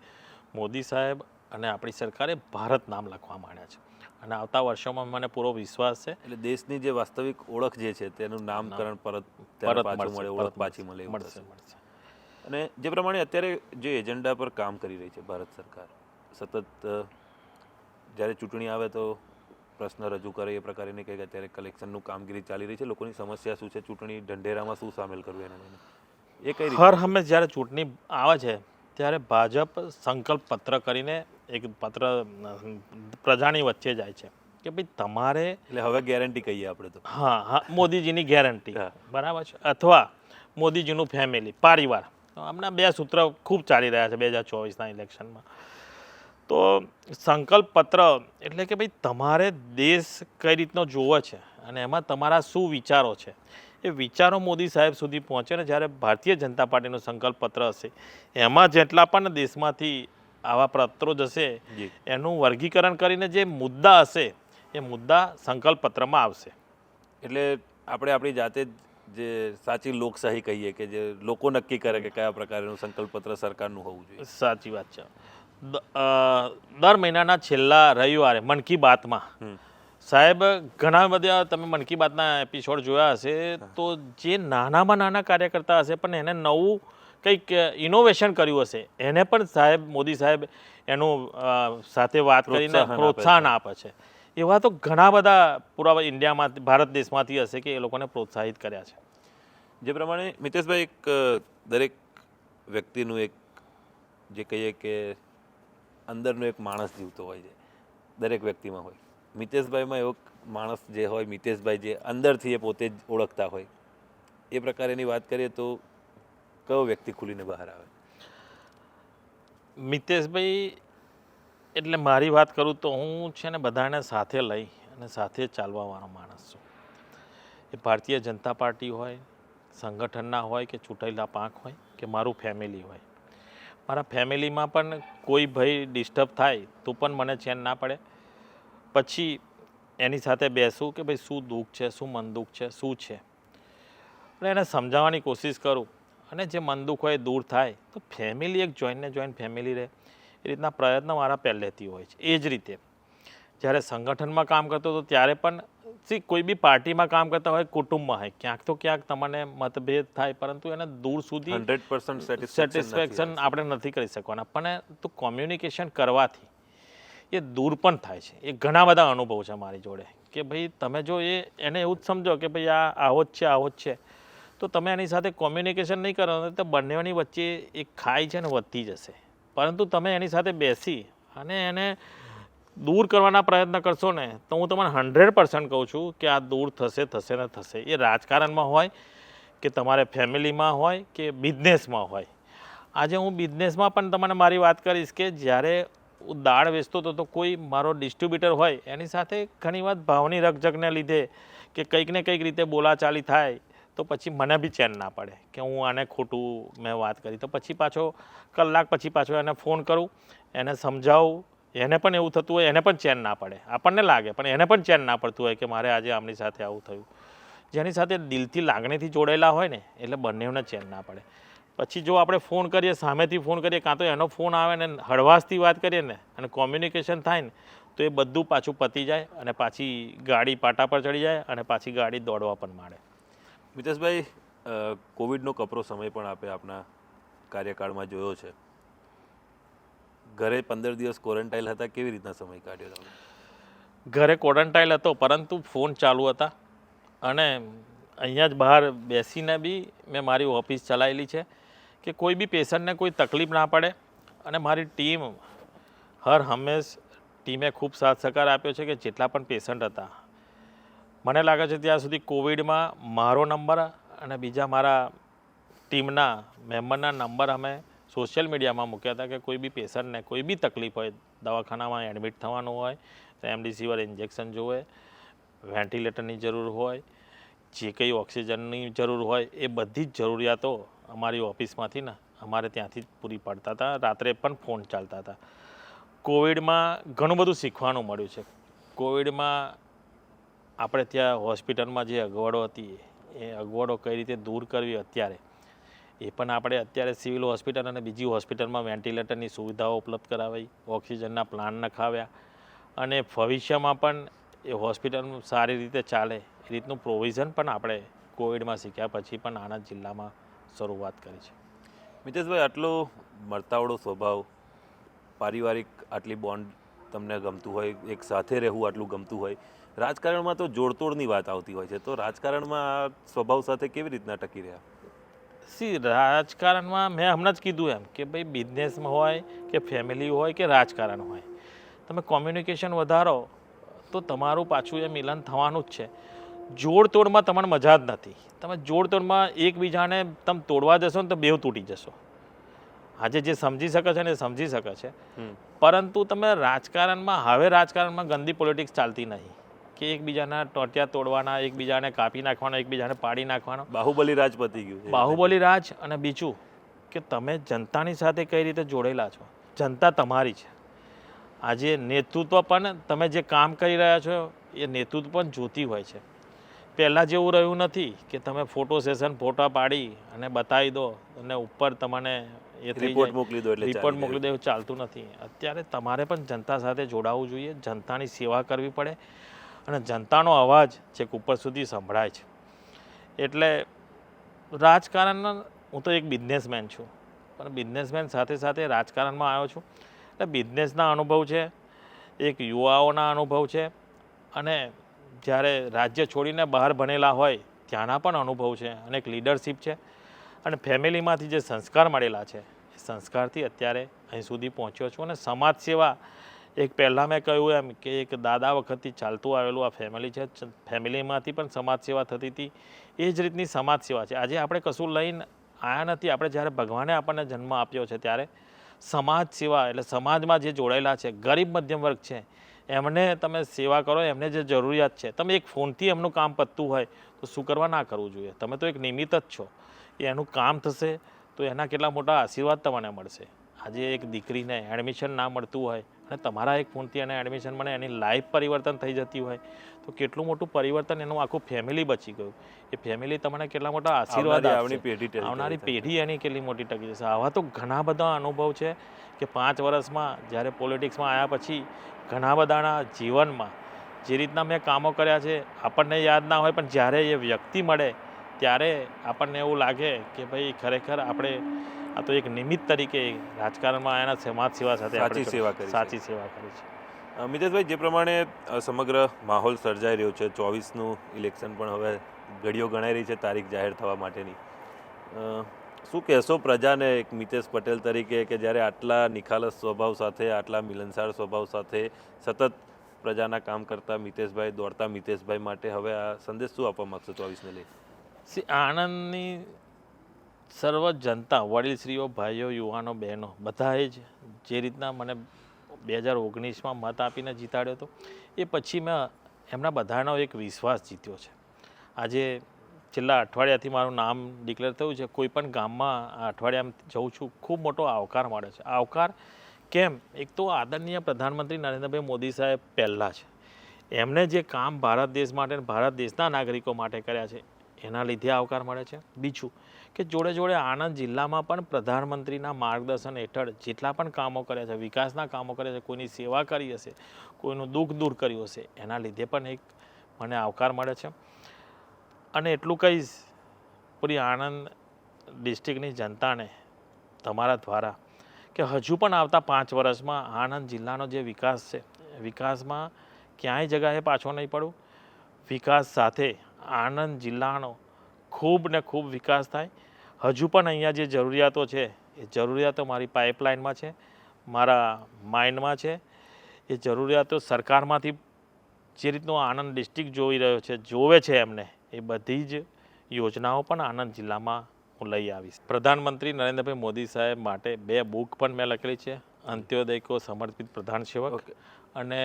મોદી સાહેબ અને આપણી સરકારે ભારત નામ લખવા માંડ્યા છે અને આવતા વર્ષોમાં મને પૂરો વિશ્વાસ છે. એટલે દેશની જે વાસ્તવિક ઓળખ જે છે તેનું નામકરણ પરત પાછું મળે, ઓળખ પાછી મળે, મળશે. અને જે પ્રમાણે અત્યારે જે એજન્ડા પર કામ કરી રહી છે ભારત સરકાર, સતત જ્યારે ચૂંટણી આવે તો પ્રશ્ન રજૂ કરે એ પ્રકારની કંઈક અત્યારે કલેક્શનનું કામગીરી ચાલી રહી છે. લોકોની સમસ્યા શું છે, ચૂંટણી ઢંઢેરામાં શું સામેલ કરવું એના લઈને એ કઈ રીતે? હર હંમેશ જ્યારે ચૂંટણી આવે છે ત્યારે ભાજપ સંકલ્પ પત્ર કરીને એક પત્ર પ્રજાની વચ્ચે જાય છે કે ભાઈ તમારે એટલે હવે ગેરંટી કહીએ આપણે તો. હા હા મોદીજીની ગેરંટી હા. બરાબર છે, અથવા મોદીજીનું ફેમિલી પરિવાર. તો આમના બે સૂત્ર ખૂબ ચાલી રહ્યા છે 2024ના ઇલેક્શનમાં. તો સંકલ્પ પત્ર એટલે કે ભાઈ તમારે દેશ કઈ રીતનો જોવો છે અને એમાં તમારા શું વિચારો છે, એ વિચારો મોદી સાહેબ સુધી પહોંચે ને જ્યારે ભારતીય જનતા પાર્ટીનું સંકલ્પ પત્ર હશે એમાં જેટલા પણ દેશમાંથી આવા પત્રો જશે જી. એનું વર્ગીકરણ કરીને જે મુદ્દા હશે એ મુદ્દા સંકલ્પ પત્રમાં આવશે. એટલે આપણે આપણી જાતે જ જે સાચી લોકશાહી કહીએ કે જે લોકો નક્કી કરે કે કયા પ્રકારનું સંકલ્પ પત્ર સરકારનું હોવું જોઈએ. સાચી વાત છે. દર મહિનાના છેલ્લા રવિવારે મન કી બાતમાં સાહેબ ઘણા બધા તમે મન કી બાતના એપિસોડ જોયા હશે તો જે નાનામાં નાના કાર્યકર્તા હશે પણ એને નવું કંઈક ઇનોવેશન કર્યું હશે એને પણ સાહેબ મોદી સાહેબ એનું સાથે વાત કરીને પ્રોત્સાહન આપે છે. એવા તો ઘણા બધા પૂરા ઇન્ડિયામાં ભારત દેશમાંથી હશે કે એ લોકોને પ્રોત્સાહિત કર્યા છે. જે પ્રમાણે મિતેશભાઈ એક દરેક વ્યક્તિનું એક જે કહીએ કે અંદરનો એક માણસ જીવતો હોય છે, દરેક વ્યક્તિમાં હોય. મિતેશભાઈમાં એવો માણસ જે હોય, મિતેશભાઈ જે અંદરથી એ પોતે જ ઓળખતા હોય, એ પ્રકારેની વાત કરીએ તો કયો વ્યક્તિ ખુલીને બહાર આવે? મિતેશભાઈ એટલે મારી વાત કરું તો હું છે ને બધાને સાથે લઈ અને સાથે ચાલવાવાળો માણસ છું. એ ભારતીય જનતા પાર્ટી હોય, સંગઠનના હોય કે ચૂંટાયેલા પાંખ હોય કે મારું ફેમિલી હોય. મારા ફેમિલીમાં પણ કોઈ ભાઈ ડિસ્ટર્બ થાય તો પણ મને ચેન ના પડે. પછી એની સાથે બેસું કે ભાઈ શું દુઃખ છે, શું મન દુઃખ છે, શું છે, અને એને સમજાવવાની કોશિશ કરું અને જે મન દુઃખ હોય એ દૂર થાય તો ફેમિલી એક જોઈન્ટ ફેમિલી રહે એ રીતના પ્રયત્ન મારા પહેલેથી હોય છે. એ જ રીતે જ્યારે સંગઠનમાં કામ કરતો હતો ત્યારે પણ કોઈ બી પાર્ટીમાં કામ કરતા હોય, કુટુંબમાં હોય, ક્યાંક તો ક્યાંક તમને મતભેદ થાય પરંતુ એને દૂર સુધી 100% સેટિસ્ફેક્શન આપણે નથી કરી શકવાના. પણ તો કોમ્યુનિકેશન કરવાથી એ દૂર પણ થાય છે. એ ઘણા બધા અનુભવ છે મારી જોડે કે ભાઈ તમે જો એને એવું જ સમજો કે ભાઈ આ આવો જ છે તો તમે એની સાથે કોમ્યુનિકેશન નહીં કરો તો બંનેની વચ્ચે એક ખાઈ છે ને વધતી જશે. પરંતુ તમે એની સાથે બેસી અને એને દૂર કરવાના પ્રયત્ન કરશો ને તો હું તમને 100% કહું છું કે આ દૂર થશે ને થશે. એ રાજકારણમાં હોય કે તમારે ફેમિલીમાં હોય કે બિઝનેસમાં હોય. આજે હું બિઝનેસમાં પણ તમને મારી વાત કરીશ કે જ્યારે હું દાળ વેચતો હતો તો કોઈ મારો ડિસ્ટ્રીબ્યુટર હોય એની સાથે ઘણી વાર ભાવની રકઝકને લીધે કે કંઈક ને કંઈક રીતે બોલાચાલી થાય તો પછી મને બી ચેન ના પડે કે હું આને ખોટું મેં વાત કરી તો પછી કલાક પછી પાછો એને ફોન કરું, એને સમજાવું. એને પણ એવું થતું હોય, એને પણ ચેન ના પડે. આપણને લાગે પણ એને પણ ચેન ના પડતું હોય કે મારે આજે આમની સાથે આવું થયું. જેની સાથે દિલથી લાગણીથી જોડાયેલા હોય ને એટલે બંનેને ચેન ના પડે. પછી જો આપણે ફોન કરીએ, સામેથી ફોન કરીએ કાં તો એનો ફોન આવે ને હળવાશથી વાત કરીએ ને અને કોમ્યુનિકેશન થાય ને તો એ બધું પાછું પતી જાય અને પાછી ગાડી પાટા પર ચડી જાય અને પાછી ગાડી દોડવા પણ માંડે. મિતેશભાઈ, કોવિડનો કપરો સમય પણ આપણે આપણા કાર્યકાળમાં જોયો છે. ઘરે 15 દિવસ ક્વોરન્ટાઇન હતા, કેવી રીતના સમય કાઢ્યો તમે? ઘરે ક્વોરન્ટાઇન હતો પરંતુ ફોન ચાલુ હતા અને અહીંયા જ બહાર બેસીને બી મેં મારી ઓફિસ ચલાવેલી છે કે કોઈ બી પેશન્ટને કોઈ તકલીફ ના પડે. અને મારી ટીમ હર હંમેશ ટીમે ખૂબ સાથ સહકાર આપ્યો છે કે જેટલા પણ પેશન્ટ હતા મને લાગે છે ત્યાં સુધી કોવિડમાં મારો નંબર અને બીજા મારા ટીમના મેમ્બરના નંબર અમે સોશિયલ મીડિયામાં મૂક્યા હતા કે કોઈ બી પેશન્ટને કોઈ બી તકલીફ હોય, દવાખાનામાં એડમિટ થવાનું હોય તો એમડીસીવર ઇન્જેક્શન જોવે, વેન્ટિલેટરની જરૂર હોય, જે કંઈ ઓક્સિજનની જરૂર હોય એ બધી જ જરૂરિયાતો અમારી ઓફિસમાંથી ને અમારે ત્યાંથી જ પૂરી પડતા હતા. રાત્રે પણ ફોન ચાલતા હતા. કોવિડમાં ઘણું બધું શીખવાનું મળ્યું છે. કોવિડમાં આપણે ત્યાં હોસ્પિટલમાં જે અગવડો હતી એ અગવડો કઈ રીતે દૂર કરવી અત્યારે એ પણ આપણે અત્યારે સિવિલ હોસ્પિટલ અને બીજી હોસ્પિટલમાં વેન્ટિલેટરની સુવિધાઓ ઉપલબ્ધ કરાવી, ઓક્સિજનના પ્લાન નખાવ્યા અને ભવિષ્યમાં પણ એ હોસ્પિટલ સારી રીતે ચાલે એ રીતનું પ્રોવિઝન પણ આપણે કોવિડમાં શીખ્યા પછી પણ આણંદ જિલ્લામાં શરૂઆત કરી છે. મિતેશભાઈ, આટલો મળતાવડો સ્વભાવ, પારિવારિક આટલી બોન્ડ તમને ગમતું હોય, એક સાથે રહેવું આટલું ગમતું હોય, રાજકારણમાં તો જોડતોડની વાત આવતી હોય છે, તો રાજકારણમાં આ સ્વભાવ સાથે કેવી રીતના ટકી રહ્યા? રાજકારણમાં મેં હમણાં જ કીધું એમ કે ભાઈ બિઝનેસમાં હોય કે ફેમિલી હોય કે રાજકારણ હોય, તમે કોમ્યુનિકેશન વધારો તો તમારું પાછું એ મિલન થવાનું જ છે. જોડતોડમાં તમને મજા જ નથી. તમે જોડતોડમાં એકબીજાને તમે તોડવા જશો ને તો બેવ તૂટી જશો. આજે જે સમજી શકે છે ને એ સમજી શકે છે, પરંતુ તમે રાજકારણમાં ગંદી પોલિટિક્સ ચાલતી નહીં કે એકબીજાના ટોટિયા તોડવાના, એકબીજાને કાપી નાખવાના, એકબીજાને પાડી નાખવાના. બાહુબલી રાજ પતી ગયું છે. બાહુબલી રાજ. અને બીજું કે તમે જનતાની સાથે કઈ રીતે જોડેલા છો, જનતા તમારી છે. આજે નેતૃત્વ પણ તમે જે કામ કરી રહ્યા છો એ નેતૃત્વ પણ જોતી હોય છે. પહેલાં જેવું રહ્યું નથી કે તમે ફોટો સેશન ફોટા પાડી અને બતાવી દો અને ઉપર તમને એ રિપોર્ટ મોકલી દો એટલે રિપોર્ટ મોકલી દો, એવું ચાલતું નથી. અત્યારે તમારે પણ જનતા સાથે જોડાવવું જોઈએ, જનતાની સેવા કરવી પડે અને જનતાનો અવાજ છેક ઉપર સુધી સંભળાય છે. એટલે રાજકારણ, હું તો એક બિઝનેસમેન છું, પણ બિઝનેસમેન સાથે સાથે રાજકારણમાં આવ્યો છું. એટલે બિઝનેસના અનુભવ છે, એક યુવાઓના અનુભવ છે, અને જ્યારે રાજ્ય છોડીને બહાર ભણેલા હોય ત્યાંના પણ અનુભવ છે, અને એક લીડરશિપ છે, અને ફેમિલીમાંથી જે સંસ્કાર મળેલા છે એ સંસ્કારથી અત્યારે અહીં સુધી પહોંચ્યો છું. અને સમાજ સેવા, એક પહેલાં મેં કહ્યું એમ કે એક દાદા વખતથી ચાલતું આવેલું આ ફેમિલી છે, ફેમિલીમાંથી પણ સમાજ સેવા થતી હતી. એ જ રીતની સમાજ સેવા છે. આજે આપણે કશું લઈને આવ્યા નથી. આપણે જ્યારે ભગવાને આપણને જન્મ આપ્યો છે ત્યારે સમાજ સેવા એટલે સમાજમાં જે જોડાયેલા છે, ગરીબ મધ્યમ વર્ગ છે, એમને તમે સેવા કરો, એમને જે જરૂરિયાત છે. તમે એક ફોનથી એમનું કામ પતતું હોય તો શું કરવા ના કરવું જોઈએ? તમે તો એક નિમિત્ત જ છો. એનું કામ થશે તો એના કેટલા મોટા આશીર્વાદ તમને મળશે. આજે એક દીકરીને એડમિશન ના મળતું હોય અને તમારા એક ફોનથી એને એડમિશન મળે, એની લાઈફ પરિવર્તન થઈ જતી હોય તો કેટલું મોટું પરિવર્તન, એનું આખું ફેમિલી બચી ગયું. એ ફેમિલી તમને કેટલા મોટા આશીર્વાદ આપશે. આવનારી પેઢી એની કેટલી મોટી ટકી જશે. આવા તો ઘણા બધા અનુભવ છે કે 5 વર્ષમાં જ્યારે પોલિટિક્સમાં આવ્યા પછી ઘણા બધાના જીવનમાં જે રીતના મેં કામો કર્યા છે આપણને યાદ ના હોય, પણ જ્યારે એ વ્યક્તિ મળે ત્યારે આપણને એવું લાગે કે ભાઈ ખરેખર આપણે આ તો એક નિમિત્ત તરીકે રાજકારણમાં આવ્યાના સમાજ સેવા સાથે સાચી સેવા કરી છે. મિતેશભાઈ, જે પ્રમાણે સમગ્ર માહોલ સર્જાઈ રહ્યો છે, 24નું ઇલેક્શન પણ હવે ઘડીઓ ગણાઈ રહી છે તારીખ જાહેર થવા માટેની, શું કહેશો પ્રજાને એક મિતેશ પટેલ તરીકે કે જ્યારે આટલા નિખાલસ સ્વભાવ સાથે, આટલા મિલનસાર સ્વભાવ સાથે સતત પ્રજાના કામ કરતા મિતેશભાઈ, દોડતા મિતેશભાઈ માટે હવે આ સંદેશ શું આપવા માગશો 24ને લઈ? આણંદની સર્વ જનતા, વડીલશ્રીઓ, ભાઈઓ, યુવાનો, બહેનો, બધાએ જ જે રીતના મને 2019માં મત આપીને જીતાડ્યો હતો, એ પછી મેં એમના બધાનો એક વિશ્વાસ જીત્યો છે. આજે છેલ્લા અઠવાડિયાથી મારું નામ ડિક્લેર થયું છે. કોઈ પણ ગામમાં આ અઠવાડિયામાં જઉં છું, ખૂબ મોટો આવકાર મળે છે. આવકાર કેમ? એક તો આદરણીય પ્રધાનમંત્રી નરેન્દ્રભાઈ મોદી સાહેબ પહેલાં છે, એમને જે કામ ભારત દેશ માટે, ભારત દેશના નાગરિકો માટે કર્યા છે એના લીધે આવકાર મળે છે. બીજું કે જોડે જોડે આણંદ જિલ્લામાં પણ પ્રધાનમંત્રીના માર્ગદર્શન હેઠળ જેટલા પણ કામો કર્યા છે, વિકાસના કામો કર્યા છે, કોઈની સેવા કરી હશે, કોઈનું દુઃખ દૂર કર્યું હશે, એના લીધે પણ એક મને આવકાર મળે છે. અને એટલું કહીશ પૂરી આણંદ ડિસ્ટ્રિક્ટની જનતાને તમારા દ્વારા કે હજુ પણ આવતા 5 વર્ષમાં આણંદ જિલ્લાનો જે વિકાસ છે, વિકાસમાં ક્યાંય જગ્યાએ પાછો નહીં પડું. વિકાસ સાથે આણંદ જિલ્લાનો ખૂબ ને ખૂબ વિકાસ થાય. હજુ પણ અહીંયા જે જરૂરિયાતો છે એ જરૂરિયાતો મારી પાઇપલાઇનમાં છે, મારા માઇન્ડમાં છે. એ જરૂરિયાતો સરકારમાંથી જે રીતનું આણંદ ડિસ્ટ્રિક્ટ જોઈ રહ્યો છે, જોવે છે એમને, એ બધી જ યોજનાઓ પણ આણંદ જિલ્લામાં હું લઈ આવીશ. પ્રધાનમંત્રી નરેન્દ્રભાઈ મોદી સાહેબ માટે 2 બુક પણ મેં લખેલી છે, અંત્યોદય કો સમર્પિત પ્રધાન સેવક અને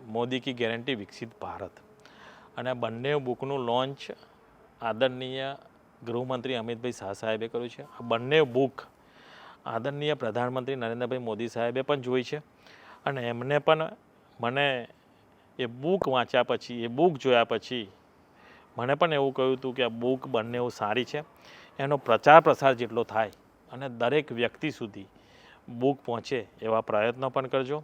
મોદી કી ગેરંટી વિકસિત ભારત. અને બંને બુકનું લોન્ચ આદરણીય ગૃહમંત્રી અમિતભાઈ શાહ સાહેબે કર્યું છે. આ બંને બુક આદરણીય પ્રધાનમંત્રી નરેન્દ્રભાઈ મોદી સાહેબે પણ જોઈ છે, અને એમને પણ મને એ બુક વાંચ્યા પછી, એ બુક જોયા પછી મને પણ એવું કહ્યું હતું કે આ બુક બંને એવું સારી છે, એનો પ્રચાર પ્રસાર જેટલો થાય અને દરેક વ્યક્તિ સુધી બુક પહોંચે એવા પ્રયત્નો પણ કરજો.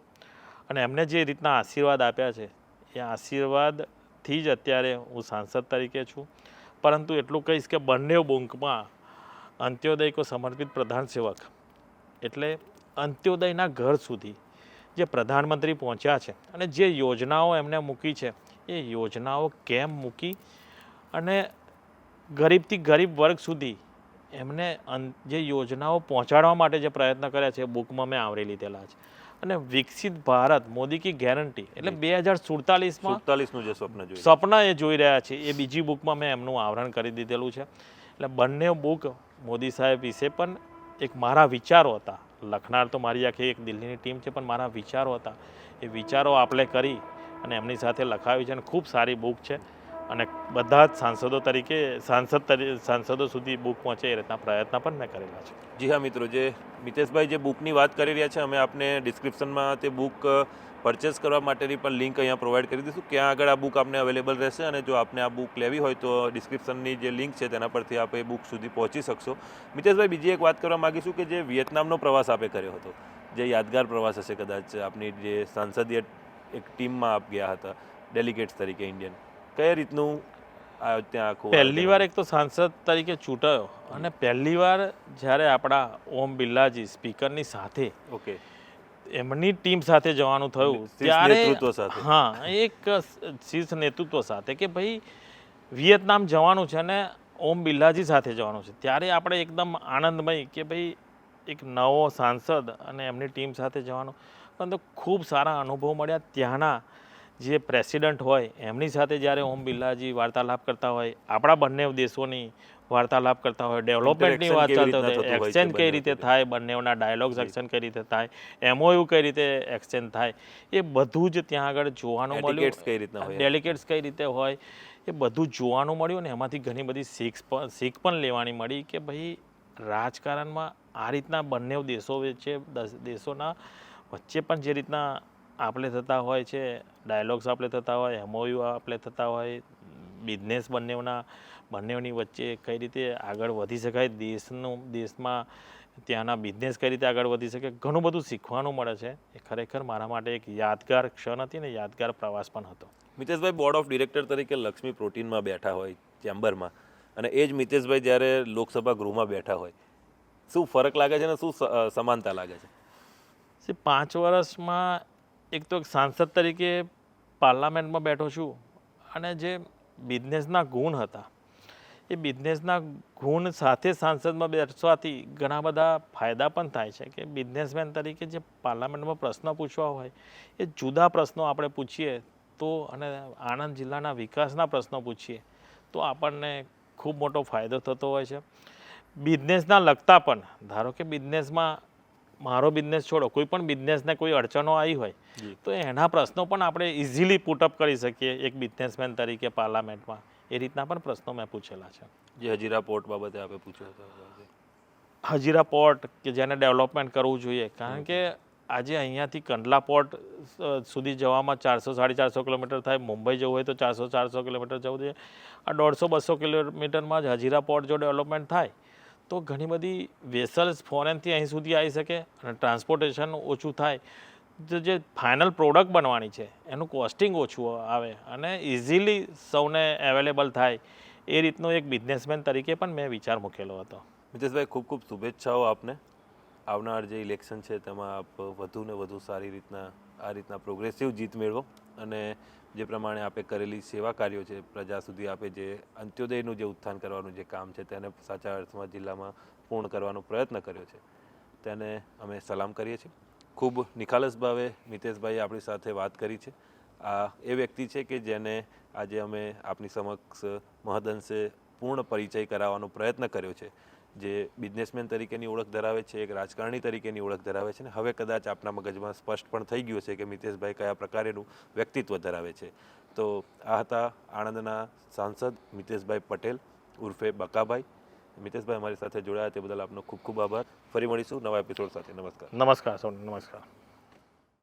અને એમને જે રીતના આશીર્વાદ આપ્યા છે એ આશીર્વાદથી જ અત્યારે હું સાંસદ તરીકે છું. પરંતુ એટલું કહીશ કે બંને બુકમાં અંત્યોદય કો સમર્પિત પ્રધાન સેવક એટલે અંત્યોદયના ઘર સુધી જે પ્રધાનમંત્રી પહોંચ્યા છે અને જે યોજનાઓ એમને મૂકી છે એ યોજનાઓ કેમ મૂકી અને ગરીબથી ગરીબ વર્ગ સુધી એમને જે યોજનાઓ પહોંચાડવા માટે જે પ્રયત્ન કર્યા છે એ બુકમાં મેં આવરી લીધેલા છે. અને વિકસિત ભારત મોદી કી ગેરંટી એટલે 2047માં 47નું જે સ્વપ્ન જોયું સપના એ જોઈ રહ્યા છે એ બીજી બુકમાં મેં એમનું આવરણ કરી દીધેલું છે. એટલે બંને બુક મોદી સાહેબ વિશે પણ એક મારા વિચારો હતા. લખનાર તો મારી આખી એક દિલ્હીની ટીમ છે, પણ મારા વિચારો હતા. એ વિચારો આપણે કરી અને એમની સાથે લખાવી છે અને ખૂબ સારી બુક છે. અને બધા જ સાંસદો સુધી બુક પહોંચે એ રીતના પ્રયત્ન પણ મેં કરેલા છે. જી હા મિત્રો, જે મિતેશભાઈ જે બુકની વાત કરી રહ્યા છે, અમે આપને ડિસ્ક્રિપ્શનમાં તે બુક પરચેસ કરવા માટેની પણ લિંક અહીંયા પ્રોવાઈડ કરી દઈશું. ક્યાં આગળ આ બુક આપને અવેલેબલ રહેશે અને જો આપને આ બુક લેવી હોય તો ડિસ્ક્રિપ્શનની જે લિંક છે તેના પરથી આપ એ બુક સુધી પહોંચી શકશો. મિતેશભાઈ, બીજી એક વાત કરવા માગીશું કે જે વિયેતનામનો પ્રવાસ આપે કર્યો હતો, જે યાદગાર પ્રવાસ હશે કદાચ, આપની જે સાંસદીય એક ટીમમાં આપ ગયા હતા ડેલિગેટ્સ તરીકે ઇન્ડિયન, કઈ રીતનું ત્યાં આખું? પહેલી વાર એક તો સાંસદ તરીકે ચૂંટાયો અને પહેલી વાર જ્યારે આપણા ઓમ બિરલાજી સ્પીકરની સાથે ઓકે એમની ટીમ સાથે જવાનું થયું શીર્ષ ત્યારે નેતૃત્વ સાથે. હા, એક શીર્ષ નેતૃત્વ સાથે કે ભાઈ વિયેતનામ જવાનું છે અને ઓમ બિરલાજી સાથે જવાનું છે, ત્યારે આપણે એકદમ આનંદમય કે ભાઈ એક નવો સાંસદ અને એમની ટીમ સાથે જવાનું. પરંતુ ખૂબ સારા અનુભવ મળ્યા. ત્યાંના જે પ્રેસિડન્ટ હોય એમની સાથે જ્યારે ઓમ બિરલાજી વાર્તાલાપ કરતા હોય, આપણા બંને દેશોની વાર્તાલાપ કરતા હોય, ડેવલપમેન્ટની વાત ચાલતી હોય, એક્સચેન્જ કઈ રીતે થાય, બંનેના ડાયલોગ્સ એક્સચેન્જ કઈ રીતે થાય, MOU કઈ રીતે એક્સચેન્જ થાય, એ બધું જ ત્યાં આગળ જોવાનું Etiquettes કઈ રીતના મળ્યું. હોય? ડેલિગેટ્સ કઈ રીતે હોય એ બધું જોવાનું મળ્યું અને એમાંથી ઘણી બધી શીખ પણ લેવાની મળી કે ભાઈ રાજકારણમાં આ રીતના બંને દેશોના વચ્ચે પણ જે રીતના આપણે થતા હોય છે, ડાયલોગ્સ આપણે થતા હોય, MOU આપણે થતા હોય, બિઝનેસ બંનેની વચ્ચે કઈ રીતે આગળ વધી શકાય, દેશમાં ત્યાંના બિઝનેસ કઈ રીતે આગળ વધી શકે, ઘણું બધું શીખવાનું મળે છે. એ ખરેખર મારા માટે એક યાદગાર ક્ષણ હતી ને યાદગાર પ્રવાસ પણ હતો. મિતેશભાઈ બોર્ડ ઓફ ડિરેક્ટર તરીકે લક્ષ્મી પ્રોટીનમાં બેઠા હોય ચેમ્બરમાં, અને એ જ મિતેશભાઈ જ્યારે લોકસભા ગૃહમાં બેઠા હોય, શું ફરક લાગે છે અને શું સમાનતા લાગે છે? 5 વર્ષમાં એક તો એક સાંસદ તરીકે પાર્લામેન્ટમાં બેઠો છું અને જે બિઝનેસના ગુણ હતા એ બિઝનેસના ગુણ સાથે સાંસદમાં બેસવાથી ઘણા બધા ફાયદા પણ થાય છે કે બિઝનેસમેન તરીકે જે પાર્લામેન્ટમાં પ્રશ્ન પૂછવા હોય એ જુદા પ્રશ્નો આપણે પૂછીએ તો, અને આણંદ જિલ્લાના વિકાસના પ્રશ્નો પૂછીએ તો આપણને ખૂબ મોટો ફાયદો થતો હોય છે. બિઝનેસના લગતા પણ, ધારો કે બિઝનેસમાં મારો બિઝનેસ છોડો, કોઈ પણ બિઝનેસને કોઈ અડચણો આવી હોય તો એના પ્રશ્નો પણ આપણે ઇઝીલી પુટઅપ કરી શકીએ એક બિઝનેસમેન તરીકે પાર્લામેન્ટમાં. એ રીતના પણ પ્રશ્નો મેં પૂછેલા છે. જે હજીરા પોર્ટ બાબતે આપણે પૂછ્યો હતો, હજીરા પોર્ટ કે જેને ડેવલપમેન્ટ કરવું જોઈએ, કારણ કે આજે અહીંયાથી કંડલા પોર્ટ સુધી જવામાં 400-450 કિલોમીટર થાય. મુંબઈ જવું હોય તો 400-400 કિલોમીટર જવું જોઈએ. આ 150-200 કિલોમીટરમાં જ હજીરા પોર્ટ જો ડેવલપમેન્ટ થાય તો ઘણી બધી વેસલ્સ ફોરેનથી અહીં સુધી આવી શકે અને ટ્રાન્સપોર્ટેશન ઓછું થાય. તો જે ફાઇનલ પ્રોડક્ટ બનવાની છે એનું કોસ્ટિંગ ઓછું આવે અને ઇઝીલી સૌને અવેલેબલ થાય. એ રીતનો એક બિઝનેસમેન તરીકે પણ મેં વિચાર મૂકેલો હતો. મિતેશભાઈ, ખૂબ ખૂબ શુભેચ્છાઓ આપને. આવનાર જે ઇલેક્શન છે તેમાં આપ વધુ ને વધુ સારી રીતના આ રીતના પ્રોગ્રેસિવ જીત મેળવો અને જે પ્રમાણે આપે કરેલી સેવા કાર્યો છે, પ્રજા સુધી આપે જે અંત્યોદયનું જે ઉત્થાન કરવાનું જે કામ છે તેને સાચા અર્થમાં જિલ્લામાં પૂર્ણ કરવાનો પ્રયત્ન કર્યો છે તેને અમે સલામ કરીએ છીએ. ખૂબ નિખાલસ ભાવે મિતેશભાઈએ આપણી સાથે વાત કરી છે. આ એ વ્યક્તિ છે કે જેને આજે અમે આપની સમક્ષ મહદઅંશે પૂર્ણ પરિચય કરાવવાનો પ્રયત્ન કર્યો છે. જે બિઝનેસમેન તરીકેની ઓળખ ધરાવે છે, એક રાજકારણી તરીકેની ઓળખ ધરાવે છે, ને હવે કદાચ આપના મગજમાં સ્પષ્ટ પણ થઈ ગયું છે કે મિતેશભાઈ કયા પ્રકારેનું વ્યક્તિત્વ ધરાવે છે. તો આ હતા આણંદના સાંસદ મિતેશભાઈ પટેલ ઉર્ફે બકાભાઈ. મિતેશભાઈ અમારી સાથે જોડાયા તે બદલ આપનો ખૂબ ખૂબ આભાર. ફરી મળીશું નવા એપિસોડ સાથે. નમસ્કાર. નમસ્કાર સૌને. નમસ્કાર.